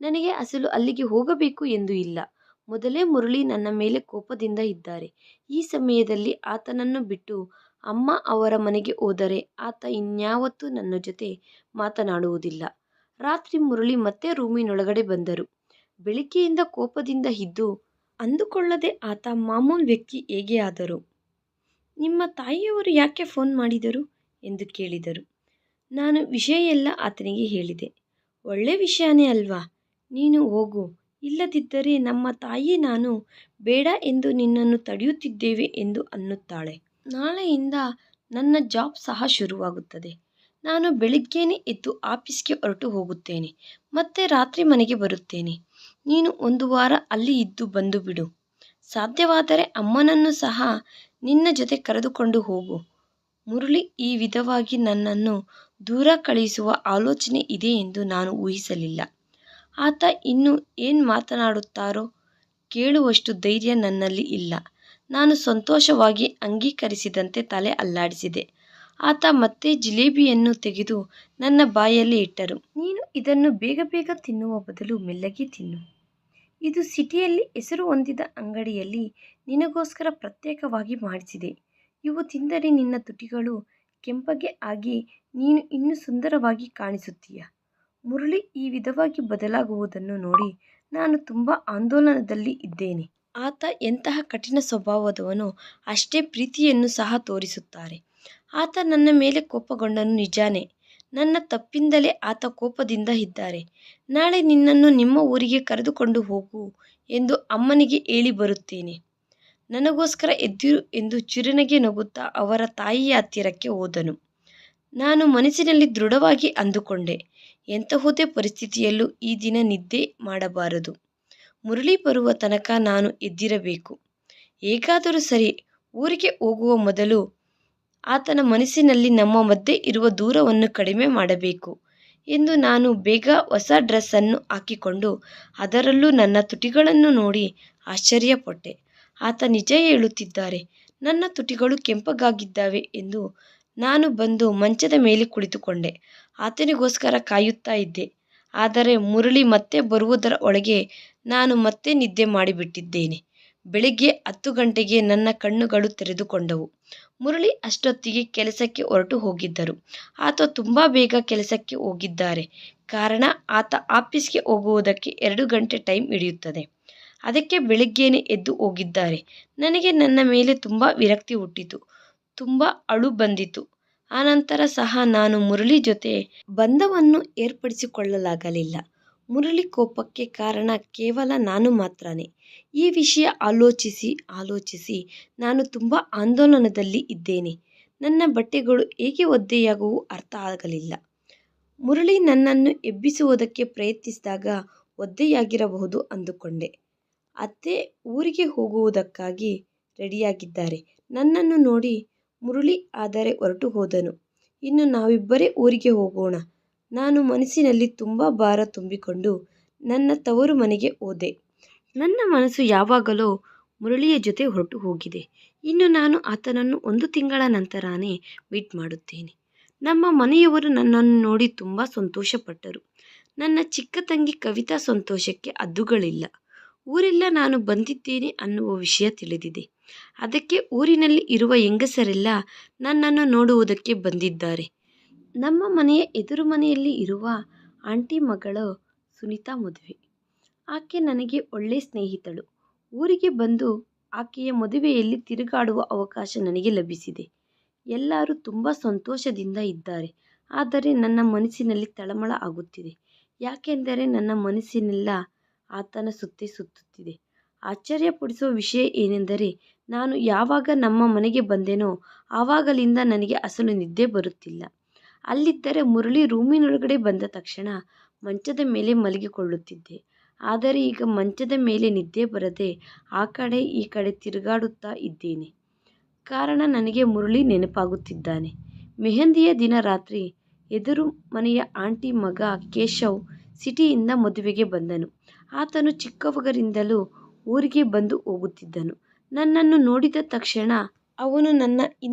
ನನಗೆ ಅಸಲು ಅಲ್ಲಿಗೆ ಹೋಗಬೇಕು ಎಂದು ಇಲ್ಲ. ಮೊದಲೇ ಮುರಳಿ ನನ್ನ ಮೇಲೆ ಕೋಪದಿಂದ ಇದ್ದಾರೆ. ಈ ಸಮಯದಲ್ಲಿ ಆತನನ್ನು ಬಿಟ್ಟು ಅಮ್ಮ ಅವರ ಮನೆಗೆ ಹೋದರೆ ಆತ ಇನ್ಯಾವತ್ತೂ ನನ್ನ ಜೊತೆ ಮಾತನಾಡುವುದಿಲ್ಲ. ರಾತ್ರಿ ಮುರಳಿ ಮತ್ತೆ ರೂಮಿನೊಳಗಡೆ ಬಂದರು. ಬೆಳಿಗ್ಗೆಯಿಂದ ಕೋಪದಿಂದ ಇದ್ದು ಅಂದುಕೊಳ್ಳದೆ ಆತ ಮಾಮೂಲು ವ್ಯಕ್ತಿ ಹೇಗೆ ಆದರು. ನಿಮ್ಮ ತಾಯಿಯವರು ಯಾಕೆ ಫೋನ್ ಮಾಡಿದರು ಎಂದು ಕೇಳಿದರು. ನಾನು ವಿಷಯ ಎಲ್ಲ ಆತನಿಗೆ ಹೇಳಿದೆ. ಒಳ್ಳೆ ವಿಷಯನೇ ಅಲ್ವಾ, ನೀನು ಹೋಗು, ಇಲ್ಲದಿದ್ದರೆ ನಮ್ಮ ತಾಯಿ ನಾನು ಬೇಡ ಎಂದು ನಿನ್ನನ್ನು ತಡೆಯುತ್ತಿದ್ದೇವೆ ಎಂದು ಅನ್ನುತ್ತಾಳೆ. ನಾಳೆಯಿಂದ ನನ್ನ ಜಾಬ್ ಸಹ ಶುರುವಾಗುತ್ತದೆ. ನಾನು ಬೆಳಿಗ್ಗೆನೇ ಎದ್ದು ಆಫೀಸ್ಗೆ ಹೊರಟು ಹೋಗುತ್ತೇನೆ. ಮತ್ತೆ ರಾತ್ರಿ ಮನೆಗೆ ಬರುತ್ತೇನೆ. ನೀನು 1 ವಾರ ಅಲ್ಲಿ ಇದ್ದು ಬಂದು ಬಿಡು. ಸಾಧ್ಯವಾದರೆ ಅಮ್ಮನನ್ನು ಸಹ ನಿನ್ನ ಜೊತೆ ಕರೆದುಕೊಂಡು ಹೋಗು. ಮುರಳಿ ಈ ವಿಧವಾಗಿ ನನ್ನನ್ನು ದೂರ ಕಳುಹಿಸುವ ಆಲೋಚನೆ ಇದೆ ಎಂದು ನಾನು ಊಹಿಸಲಿಲ್ಲ. ಆತ ಇನ್ನೂ ಏನು ಮಾತನಾಡುತ್ತಾರೋ ಕೇಳುವಷ್ಟು ಧೈರ್ಯ ನನ್ನಲ್ಲಿ ಇಲ್ಲ. ನಾನು ಸಂತೋಷವಾಗಿ ಅಂಗೀಕರಿಸಿದಂತೆ ತಲೆ ಅಲ್ಲಾಡಿಸಿದೆ. ಆತ ಮತ್ತೆ ಜಿಲೇಬಿಯನ್ನು ತೆಗೆದು ನನ್ನ ಬಾಯಲ್ಲಿ ಇಟ್ಟರು. ನೀನು ಇದನ್ನು ಬೇಗ ಬೇಗ ತಿನ್ನುವ ಬದಲು ಮೆಲ್ಲಗೆ ತಿನ್ನು. ಇದು ಸಿಟಿಯಲ್ಲಿ ಹೆಸರು ಹೊಂದಿದ ಅಂಗಡಿಯಲ್ಲಿ ನಿನಗೋಸ್ಕರ ಪ್ರತ್ಯೇಕವಾಗಿ ಮಾಡಿಸಿದೆ. ಇವು ತಿಂದರೆ ನಿನ್ನ ತುಟಿಗಳು ಕೆಂಪಗೆ ಆಗಿ ನೀನು ಇನ್ನೂ ಸುಂದರವಾಗಿ ಕಾಣಿಸುತ್ತೀಯ. ಮುರಳಿ ಈ ವಿಧವಾಗಿ ಬದಲಾಗುವುದನ್ನು ನೋಡಿ ನಾನು ತುಂಬ ಆಂದೋಲನದಲ್ಲಿ ಇದ್ದೇನೆ. ಆತ ಎಂತಹ ಕಠಿಣ ಸ್ವಭಾವದವನೋ ಅಷ್ಟೇ ಪ್ರೀತಿಯನ್ನು ಸಹ ತೋರಿಸುತ್ತಾರೆ. ಆತ ನನ್ನ ಮೇಲೆ ಕೋಪಗೊಂಡನು ನಿಜಾನೇ. ನನ್ನ ತಪ್ಪಿಂದಲೇ ಆತ ಕೋಪದಿಂದ ಇದ್ದಾರೆ. ನಾಳೆ ನಿನ್ನನ್ನು ನಿಮ್ಮ ಊರಿಗೆ ಕರೆದುಕೊಂಡು ಹೋಗು ಎಂದು ಅಮ್ಮನಿಗೆ ಹೇಳಿ ಬರುತ್ತೇನೆ. ನನಗೋಸ್ಕರ ಎದ್ದಿರು ಎಂದು ಚಿರುನಗೆ ನಗುತ್ತಾ ಅವರ ತಾಯಿಯ ಹತ್ತಿರಕ್ಕೆ ಹೋದನು. ನಾನು ಮನಸ್ಸಿನಲ್ಲಿ ದೃಢವಾಗಿ ಅಂದುಕೊಂಡೆ, ಎಂತಹುದೇ ಪರಿಸ್ಥಿತಿಯಲ್ಲೂ ಈ ದಿನ ನಿದ್ದೆ ಮಾಡಬಾರದು. ಮುರಳಿ ಬರುವ ತನಕ ನಾನು ಎದ್ದಿರಬೇಕು. ಹೇಗಾದರೂ ಸರಿ, ಊರಿಗೆ ಹೋಗುವ ಮೊದಲು ಆತನ ಮನಸ್ಸಿನಲ್ಲಿ ನಮ್ಮ ಮಧ್ಯೆ ಇರುವ ದೂರವನ್ನು ಕಡಿಮೆ ಮಾಡಬೇಕು ಎಂದು ನಾನು ಬೇಗ ಹೊಸ ಡ್ರೆಸ್ಸನ್ನು ಹಾಕಿಕೊಂಡು ಅದರಲ್ಲೂ ನನ್ನ ತುಟಿಗಳನ್ನು ನೋಡಿ ಆಶ್ಚರ್ಯಪಟ್ಟೆ. ಆತ ನಿಜ ಹೇಳುತ್ತಿದ್ದಾರೆ, ನನ್ನ ತುಟಿಗಳು ಕೆಂಪಗಾಗಿದ್ದಾವೆ ಎಂದು. ನಾನು ಬಂದು ಮಂಚದ ಮೇಲೆ ಕುಳಿತುಕೊಂಡೆ. ಆತನಿಗೋಸ್ಕರ ಕಾಯುತ್ತಾ ಇದ್ದೆ. ಆದರೆ ಮುರಳಿ ಮತ್ತೆ ಬರುವುದರ ಒಳಗೆ ನಾನು ಮತ್ತೆ ನಿದ್ದೆ ಮಾಡಿಬಿಟ್ಟಿದ್ದೇನೆ. ಬೆಳಿಗ್ಗೆ 10 ಗಂಟೆಗೆ ನನ್ನ ಕಣ್ಣುಗಳು ತೆರೆದುಕೊಂಡವು. ಮುರಳಿ ಅಷ್ಟೊತ್ತಿಗೆ ಕೆಲಸಕ್ಕೆ ಹೊರಟು ಹೋಗಿದ್ದರು. ಆತ ತುಂಬ ಬೇಗ ಕೆಲಸಕ್ಕೆ ಹೋಗಿದ್ದಾರೆ. ಕಾರಣ ಆತ ಆಫೀಸ್ಗೆ ಹೋಗುವುದಕ್ಕೆ 2 ಗಂಟೆ ಟೈಮ್ ಹಿಡಿಯುತ್ತದೆ. ಅದಕ್ಕೆ ಬೆಳಿಗ್ಗೆನೇ ಎದ್ದು ಹೋಗಿದ್ದಾರೆ. ನನಗೆ ನನ್ನ ಮೇಲೆ ತುಂಬ ವಿರಕ್ತಿ ಹುಟ್ಟಿತು. ತುಂಬ ಅಳು ಬಂದಿತು. ಆನಂತರ ಸಹ ನಾನು ಮುರಳಿ ಜೊತೆ ಬಂಧವನ್ನು ಏರ್ಪಡಿಸಿಕೊಳ್ಳಲಾಗಲಿಲ್ಲ. ಮುರಳಿ ಕೋಪಕ್ಕೆ ಕಾರಣ ಕೇವಲ ನಾನು ಮಾತ್ರನೇ. ಈ ವಿಷಯ ಆಲೋಚಿಸಿ ನಾನು ತುಂಬ ಆಂದೋಲನದಲ್ಲಿ ಇದ್ದೇನೆ. ನನ್ನ ಬಟ್ಟೆಗಳು ಹೇಗೆ ಒದ್ದೆಯಾಗುವು ಅರ್ಥ ಆಗಲಿಲ್ಲ. ಮುರಳಿ ನನ್ನನ್ನು ಎಬ್ಬಿಸುವುದಕ್ಕೆ ಪ್ರಯತ್ನಿಸಿದಾಗ ಒದ್ದೆಯಾಗಿರಬಹುದು ಅಂದುಕೊಂಡೆ. ಅತ್ತೆ ಊರಿಗೆ ಹೋಗುವುದಕ್ಕಾಗಿ ರೆಡಿಯಾಗಿದ್ದಾರೆ. ನನ್ನನ್ನು ನೋಡಿ ಮುರಳಿ ಆದರೆ ಹೊರಟು ಹೋದನು. ಇನ್ನು ನಾವಿಬ್ಬರೇ ಊರಿಗೆ ಹೋಗೋಣ. ನಾನು ಮನಸ್ಸಿನಲ್ಲಿ ತುಂಬ ಭಾರ ತುಂಬಿಕೊಂಡು ನನ್ನ ತವರು ಮನೆಗೆ ಹೋದೆ. ನನ್ನ ಮನಸ್ಸು ಯಾವಾಗಲೋ ಮುರಳಿಯ ಜೊತೆ ಹೊರಟು ಹೋಗಿದೆ. ಇನ್ನು ನಾನು ಆತನನ್ನು 1 ತಿಂಗಳ ನಂತರನೇ ಮೀಟ್ ಮಾಡುತ್ತೇನೆ. ನಮ್ಮ ಮನೆಯವರು ನನ್ನನ್ನು ನೋಡಿ ತುಂಬ ಸಂತೋಷಪಟ್ಟರು. ನನ್ನ ಚಿಕ್ಕ ತಂಗಿ ಕವಿತಾ ಸಂತೋಷಕ್ಕೆ ಹದ್ದುಗಳಿಲ್ಲ. ಊರೆಲ್ಲ ನಾನು ಬಂದಿದ್ದೇನೆ ಅನ್ನುವ ವಿಷಯ ತಿಳಿದಿದೆ. ಅದಕ್ಕೆ ಊರಿನಲ್ಲಿ ಇರುವ ಹೆಂಗಸರೆಲ್ಲ ನನ್ನನ್ನು ನೋಡುವುದಕ್ಕೆ ಬಂದಿದ್ದಾರೆ. ನಮ್ಮ ಮನೆಯ ಎದುರು ಮನೆಯಲ್ಲಿ ಇರುವ ಆಂಟಿ ಮಗಳು ಸುನೀತಾ ಮದುವೆ. ಆಕೆ ನನಗೆ ಒಳ್ಳೆ ಸ್ನೇಹಿತಳು. ಊರಿಗೆ ಬಂದು ಆಕೆಯ ಮದುವೆಯಲ್ಲಿ ತಿರುಗಾಡುವ ಅವಕಾಶ ನನಗೆ ಲಭಿಸಿದೆ. ಎಲ್ಲರೂ ತುಂಬ ಸಂತೋಷದಿಂದ ಇದ್ದಾರೆ. ಆದರೆ ನನ್ನ ಮನಸ್ಸಿನಲ್ಲಿ ತಳಮಳ ಆಗುತ್ತಿದೆ. ಯಾಕೆಂದರೆ ನನ್ನ ಮನಸ್ಸಿನೆಲ್ಲ ಆತನ ಸುತ್ತೇ ಸುತ್ತುತ್ತಿದೆ. ಆಶ್ಚರ್ಯಪಡಿಸುವ ವಿಷಯ ಏನೆಂದರೆ ನಾನು ಯಾವಾಗ ನಮ್ಮ ಮನೆಗೆ ಬಂದೆನೋ ಆವಾಗಲಿಂದ ನನಗೆ ಅಸಲು ನಿದ್ದೆ ಬರುತ್ತಿಲ್ಲ. ಅಲ್ಲಿದ್ದರೆ ಮುರಳಿ ರೂಮಿನೊಳಗಡೆ ಬಂದ ತಕ್ಷಣ ಮಂಚದ ಮೇಲೆ ಮಲಗಿಕೊಳ್ಳುತ್ತಿದ್ದೆ. ಆದರೆ ಈಗ ಮಂಚದ ಮೇಲೆ ನಿದ್ದೆ ಬರದೆ ಆ ಕಡೆ ಈ ಕಡೆ ತಿರುಗಾಡುತ್ತಾ ಇದ್ದೇನೆ. ಕಾರಣ ನನಗೆ ಮುರಳಿ ನೆನಪಾಗುತ್ತಿದ್ದಾನೆ. ಮೆಹಂದಿಯ ದಿನ ರಾತ್ರಿ ಎದುರು ಮನೆಯ ಆಂಟಿ ಮಗ ಕೇಶವ್ ಸಿಟಿಯಿಂದ ಮದುವೆಗೆ ಬಂದನು. ಆತನು ಚಿಕ್ಕವರಿಗಿಂತಲೂ ಊರಿಗೆ ಬಂದು ಹೋಗುತ್ತಿದ್ದನು. ನನ್ನನ್ನು ನೋಡಿದ ತಕ್ಷಣ ಅವನು ನನ್ನ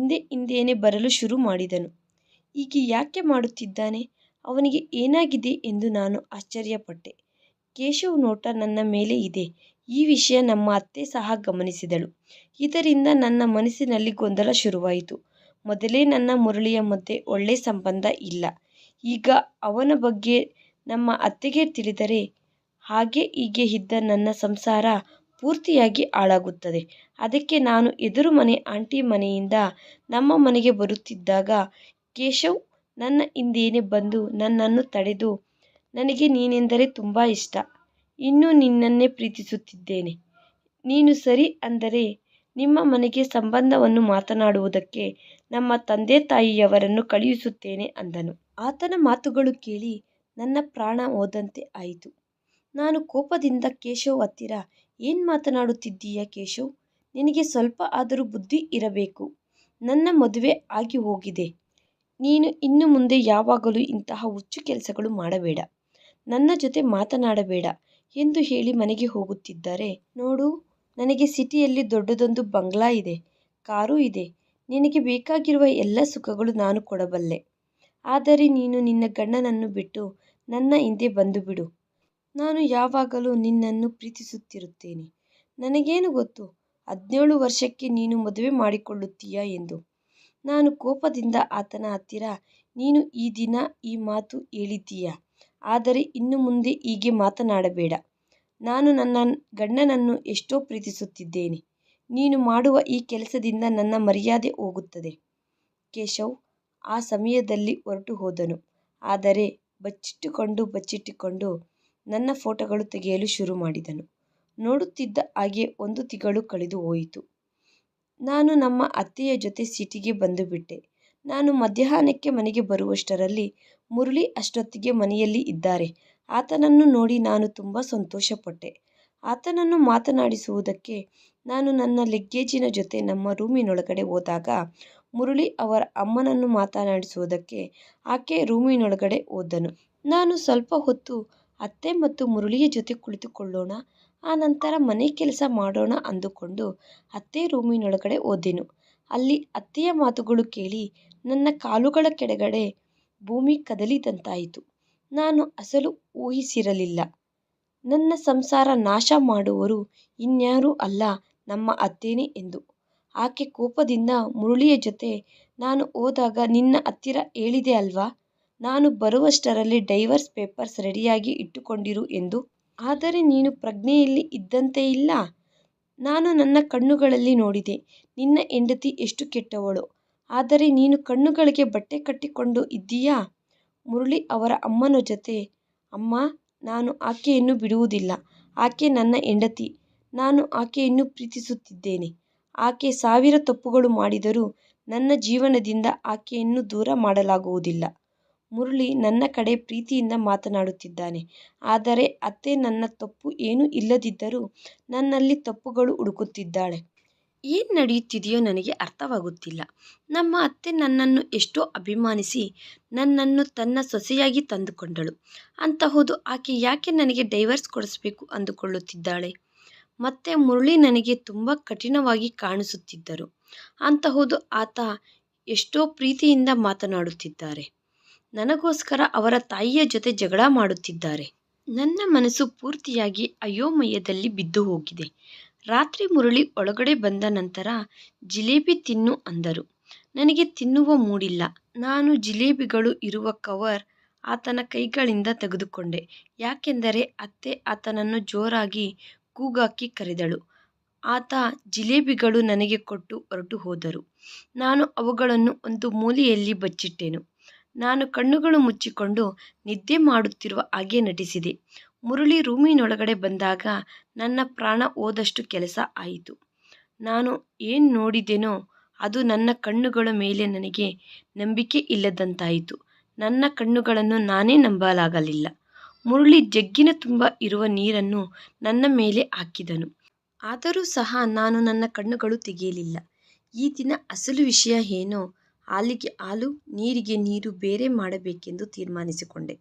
ಹಿಂದೇನೆ ಬರಲು ಶುರು ಮಾಡಿದನು. ಹೀಗೆ ಯಾಕೆ ಮಾಡುತ್ತಿದ್ದಾನೆ? ಅವನಿಗೆ ಏನಾಗಿದೆ ಎಂದು ನಾನು ಆಶ್ಚರ್ಯಪಟ್ಟೆ. ಕೇಶವ್ ನೋಟ ನನ್ನ ಮೇಲೆ ಇದೆ. ಈ ವಿಷಯ ನಮ್ಮ ಅತ್ತೆ ಸಹ ಗಮನಿಸಿದಳು. ಇದರಿಂದ ನನ್ನ ಮನಸ್ಸಿನಲ್ಲಿ ಗೊಂದಲ ಶುರುವಾಯಿತು. ಮೊದಲೇ ನನ್ನ ಮುರಳಿಯ ಮಧ್ಯೆ ಒಳ್ಳೆ ಸಂಬಂಧ ಇಲ್ಲ. ಈಗ ಅವನ ಬಗ್ಗೆ ನಮ್ಮ ಅತ್ತೆಗೆ ತಿಳಿದರೆ ಹಾಗೆ ಹೀಗೆ ಇದ್ದ ನನ್ನ ಸಂಸಾರ ಪೂರ್ತಿಯಾಗಿ ಹಾಳಾಗುತ್ತದೆ. ಅದಕ್ಕೆ ನಾನು ಎದುರು ಮನೆ ಆಂಟಿ ಮನೆಯಿಂದ ನಮ್ಮ ಮನೆಗೆ ಬರುತ್ತಿದ್ದಾಗ ಕೇಶವ್ ನನ್ನ ಹಿಂದೇನೆ ಬಂದು ನನ್ನನ್ನು ತಡೆದು, ನನಗೆ ನೀನೆಂದರೆ ತುಂಬ ಇಷ್ಟ. ಇನ್ನೂ ನಿನ್ನನ್ನೇ ಪ್ರೀತಿಸುತ್ತಿದ್ದೇನೆ. ನೀನು ಸರಿ ಅಂದರೆ ನಿಮ್ಮ ಮನೆಗೆ ಸಂಬಂಧವನ್ನು ಮಾತನಾಡುವುದಕ್ಕೆ ನಮ್ಮ ತಂದೆ ತಾಯಿಯವರನ್ನು ಕಳುಹಿಸುತ್ತೇನೆ ಅಂದನು. ಆತನ ಮಾತುಗಳು ಕೇಳಿ ನನ್ನ ಪ್ರಾಣ ಹೋದಂತೆ ಆಯಿತು. ನಾನು ಕೋಪದಿಂದ ಕೇಶವ್ ಹತ್ತಿರ ಏನು ಮಾತನಾಡುತ್ತಿದ್ದೀಯ ಕೇಶವ್? ನಿನಗೆ ಸ್ವಲ್ಪ ಆದರೂ ಬುದ್ಧಿ ಇರಬೇಕು. ನನ್ನ ಮದುವೆ ಆಗಿ ಹೋಗಿದೆ. ನೀನು ಇನ್ನು ಮುಂದೆ ಯಾವಾಗಲೂ ಇಂತಹ ಹುಚ್ಚು ಕೆಲಸಗಳು ಮಾಡಬೇಡ. ನನ್ನ ಜೊತೆ ಮಾತನಾಡಬೇಡ ಎಂದು ಹೇಳಿ ಮನೆಗೆ ಹೋಗುತ್ತಿದ್ದರೆ, ನೋಡು, ನನಗೆ ಸಿಟಿಯಲ್ಲಿ ದೊಡ್ಡದೊಂದು ಬಂಗ್ಲಾ ಇದೆ, ಕಾರು ಇದೆ. ನಿನಗೆ ಬೇಕಾಗಿರುವ ಎಲ್ಲ ಸುಖಗಳು ನಾನು ಕೊಡಬಲ್ಲೆ. ಆದರೆ ನೀನು ನಿನ್ನ ಗಂಡನನ್ನು ಬಿಟ್ಟು ನನ್ನ ಹಿಂದೆ ಬಂದು ಬಿಡು. ನಾನು ಯಾವಾಗಲೂ ನಿನ್ನನ್ನು ಪ್ರೀತಿಸುತ್ತಿರುತ್ತೇನೆ. ನನಗೇನು ಗೊತ್ತು 17 ವರ್ಷಕ್ಕೆ ನೀನು ಮದುವೆ ಮಾಡಿಕೊಳ್ಳುತ್ತೀಯ ಎಂದು. ನಾನು ಕೋಪದಿಂದ ಆತನ ಹತ್ತಿರ, ನೀನು ಈ ದಿನ ಈ ಮಾತು ಹೇಳಿದ್ದೀಯ. ಆದರೆ ಇನ್ನು ಮುಂದೆ ಹೀಗೆ ಮಾತನಾಡಬೇಡ. ನಾನು ನನ್ನ ಗಂಡನನ್ನು ಎಷ್ಟೋ ಪ್ರೀತಿಸುತ್ತಿದ್ದೇನೆ. ನೀನು ಮಾಡುವ ಈ ಕೆಲಸದಿಂದ ನನ್ನ ಮರ್ಯಾದೆ ಹೋಗುತ್ತದೆ. ಕೇಶವ್ ಆ ಸಮಯದಲ್ಲಿ ಹೊರಟು ಹೋದನು. ಆದರೆ ಬಚ್ಚಿಟ್ಟುಕೊಂಡು ನನ್ನ ಫೋಟೋಗಳು ತೆಗೆಯಲು ಶುರು ಮಾಡಿದನು. ನೋಡುತ್ತಿದ್ದ ಹಾಗೆ 1 ತಿಂಗಳು ಕಳೆದು ಹೋಯಿತು. ನಾನು ನಮ್ಮ ಅತ್ತೆಯ ಜೊತೆ ಸಿಟಿಗೆ ಬಂದು ಬಿಟ್ಟೆ. ನಾನು ಮಧ್ಯಾಹ್ನಕ್ಕೆ ಮನೆಗೆ ಬರುವಷ್ಟರಲ್ಲಿ ಮುರಳಿ ಅಷ್ಟೊತ್ತಿಗೆ ಮನೆಯಲ್ಲಿ ಇದ್ದಾರೆ. ಆತನನ್ನು ನೋಡಿ ನಾನು ತುಂಬ ಸಂತೋಷಪಟ್ಟೆ. ಆತನನ್ನು ಮಾತನಾಡಿಸುವುದಕ್ಕೆ ನಾನು ನನ್ನ ಲಗೇಜಿನ ಜೊತೆ ನಮ್ಮ ರೂಮಿನೊಳಗಡೆ ಹೋದಾಗ ಮುರಳಿ ಅವರ ಅಮ್ಮನನ್ನು ಮಾತನಾಡಿಸುವುದಕ್ಕೆ ಆಕೆ ರೂಮಿನೊಳಗಡೆ ಹೋದನು. ನಾನು ಸ್ವಲ್ಪ ಹೊತ್ತು ಅತ್ತೆ ಮತ್ತು ಮುರಳಿಯ ಜೊತೆ ಕುಳಿತುಕೊಳ್ಳೋಣ, ಆನಂತರ ಮನೆ ಕೆಲಸ ಮಾಡೋಣ ಅಂದುಕೊಂಡು ಅತ್ತೆ ರೂಮಿನೊಳಗಡೆ ಹೋದೆನು. ಅಲ್ಲಿ ಅತ್ತೆಯ ಮಾತುಗಳು ಕೇಳಿ ನನ್ನ ಕಾಲುಗಳ ಕೆಳಗಡೆ ಭೂಮಿ ಕದಲಿದಂತಾಯಿತು. ನಾನು ಅಸಲು ಊಹಿಸಿರಲಿಲ್ಲ. ನನ್ನ ಸಂಸಾರ ನಾಶ ಮಾಡುವವರು ಇನ್ಯಾರೂ ಅಲ್ಲ, ನಮ್ಮ ಅತ್ತೇನೆ ಎಂದು. ಆಕೆ ಕೋಪದಿಂದ ಮುರಳಿಯ ಜೊತೆ ನಾನು ಹೋದಾಗ ನಿನ್ನ ಹತ್ತಿರ ಹೇಳಿದೆ ಅಲ್ವಾ, ನಾನು ಬರುವಷ್ಟರಲ್ಲಿ ಡೈವರ್ಸ್ ಪೇಪರ್ಸ್ ರೆಡಿಯಾಗಿ ಇಟ್ಟುಕೊಂಡಿರು ಎಂದು. ಆದರೆ ನೀನು ಪ್ರಜ್ಞೆಯಲ್ಲಿ ಇದ್ದಂತೆ ಇಲ್ಲ. ನಾನು ನನ್ನ ಕಣ್ಣುಗಳಲ್ಲಿ ನೋಡಿದೆ ನಿನ್ನ ಹೆಂಡತಿ ಎಷ್ಟು ಕೆಟ್ಟವಳು. ಆದರೆ ನೀನು ಕಣ್ಣುಗಳಿಗೆ ಬಟ್ಟೆ ಕಟ್ಟಿಕೊಂಡು ಇದ್ದೀಯಾ. ಮುರಳಿ ಅವರ ಅಮ್ಮನ ಜೊತೆ, ಅಮ್ಮ, ನಾನು ಆಕೆಯನ್ನು ಬಿಡುವುದಿಲ್ಲ. ಆಕೆ ನನ್ನ ಹೆಂಡತಿ. ನಾನು ಆಕೆಯನ್ನು ಪ್ರೀತಿಸುತ್ತಿದ್ದೇನೆ. ಆಕೆ 1000 ತಪ್ಪುಗಳು ಮಾಡಿದರೂ ನನ್ನ ಜೀವನದಿಂದ ಆಕೆಯನ್ನು ದೂರ ಮಾಡಲಾಗುವುದಿಲ್ಲ. ಮುರಳಿ ನನ್ನ ಕಡೆ ಪ್ರೀತಿಯಿಂದ ಮಾತನಾಡುತ್ತಿದ್ದಾನೆ. ಆದರೆ ಅತ್ತೆ ನನ್ನ ತಪ್ಪು ಏನೂ ಇಲ್ಲದಿದ್ದರೂ ನನ್ನಲ್ಲಿ ತಪ್ಪುಗಳು ಹುಡುಕುತ್ತಿದ್ದಾಳೆ. ಏನು ನಡೆಯುತ್ತಿದೆಯೋ ನನಗೆ ಅರ್ಥವಾಗುತ್ತಿಲ್ಲ. ನಮ್ಮ ಅತ್ತೆ ನನ್ನನ್ನು ಎಷ್ಟೋ ಅಭಿಮಾನಿಸಿ ನನ್ನನ್ನು ತನ್ನ ಸೊಸೆಯಾಗಿ ತಂದುಕೊಂಡಳು. ಅಂತಹುದು ಆಕೆ ಯಾಕೆ ನನಗೆ ಡೈವರ್ಸ್ ಕೊಡಿಸಬೇಕು ಅಂದುಕೊಳ್ಳುತ್ತಿದ್ದಾಳೆ. ಮತ್ತೆ ಮುರಳಿ ನನಗೆ ತುಂಬ ಕಠಿಣವಾಗಿ ಕಾಣಿಸುತ್ತಿದ್ದರು. ಅಂತಹುದು ಆತ ಎಷ್ಟೋ ಪ್ರೀತಿಯಿಂದ ಮಾತನಾಡುತ್ತಿದ್ದಾರೆ. ನನಗೋಸ್ಕರ ಅವರ ತಾಯಿಯ ಜೊತೆ ಜಗಳ ಮಾಡುತ್ತಿದ್ದಾರೆ. ನನ್ನ ಮನಸ್ಸು ಪೂರ್ತಿಯಾಗಿ ಅಯೋಮಯದಲ್ಲಿ ಬಿದ್ದು ಹೋಗಿದೆ. ರಾತ್ರಿ ಮುರಳಿ ಒಳಗಡೆ ಬಂದ ನಂತರ ಜಿಲೇಬಿ ತಿನ್ನು ಅಂದರು. ನನಗೆ ತಿನ್ನುವ ಮೂಡಿಲ್ಲ. ನಾನು ಜಿಲೇಬಿಗಳು ಇರುವ ಕವರ್ ಆತನ ಕೈಗಳಿಂದ ತೆಗೆದುಕೊಂಡೆ. ಯಾಕೆಂದರೆ ಅತ್ತೆ ಆತನನ್ನು ಜೋರಾಗಿ ಕೂಗಾಕಿ ಕರೆದಳು. ಆತ ಜಿಲೇಬಿಗಳು ನನಗೆ ಕೊಟ್ಟು ಹೊರಟು ಹೋದರು. ನಾನು ಅವುಗಳನ್ನು ಒಂದು ಮೂಲೆಯಲ್ಲಿ ಬಚ್ಚಿಟ್ಟೆನು. ನಾನು ಕಣ್ಣುಗಳು ಮುಚ್ಚಿಕೊಂಡು ನಿದ್ದೆ ಮಾಡುತ್ತಿರುವ ಹಾಗೆ ನಟಿಸಿದೆ. ಮುರಳಿ ರೂಮಿನೊಳಗಡೆ ಬಂದಾಗ ನನ್ನ ಪ್ರಾಣ ಹೋದಷ್ಟು ಕೆಲಸ ಆಯಿತು. ನಾನು ಏನು ನೋಡಿದೆನೋ ಅದು ನನ್ನ ಕಣ್ಣುಗಳ ಮೇಲೆ ನನಗೆ ನಂಬಿಕೆ ಇಲ್ಲದಂತಾಯಿತು. ನನ್ನ ಕಣ್ಣುಗಳನ್ನು ನಾನೇ ನಂಬಲಾಗಲಿಲ್ಲ. ಮುರಳಿ ಜಗ್ಗಿನ ತುಂಬ ಇರುವ ನೀರನ್ನು ನನ್ನ ಮೇಲೆ ಹಾಕಿದನು. ಆದರೂ ಸಹ ನಾನು ನನ್ನ ಕಣ್ಣುಗಳು ತೆಗೆಯಲಿಲ್ಲ. ಈ ದಿನ ಅಸಲು ವಿಷಯ ಏನೋ, ಹಾಲಿಗೆ ಹಾಲು, ನೀರಿಗೆ ನೀರು ಬೇರೆ ಮಾಡಬೇಕೆಂದು ತೀರ್ಮಾನಿಸಿಕೊಂಡೆ.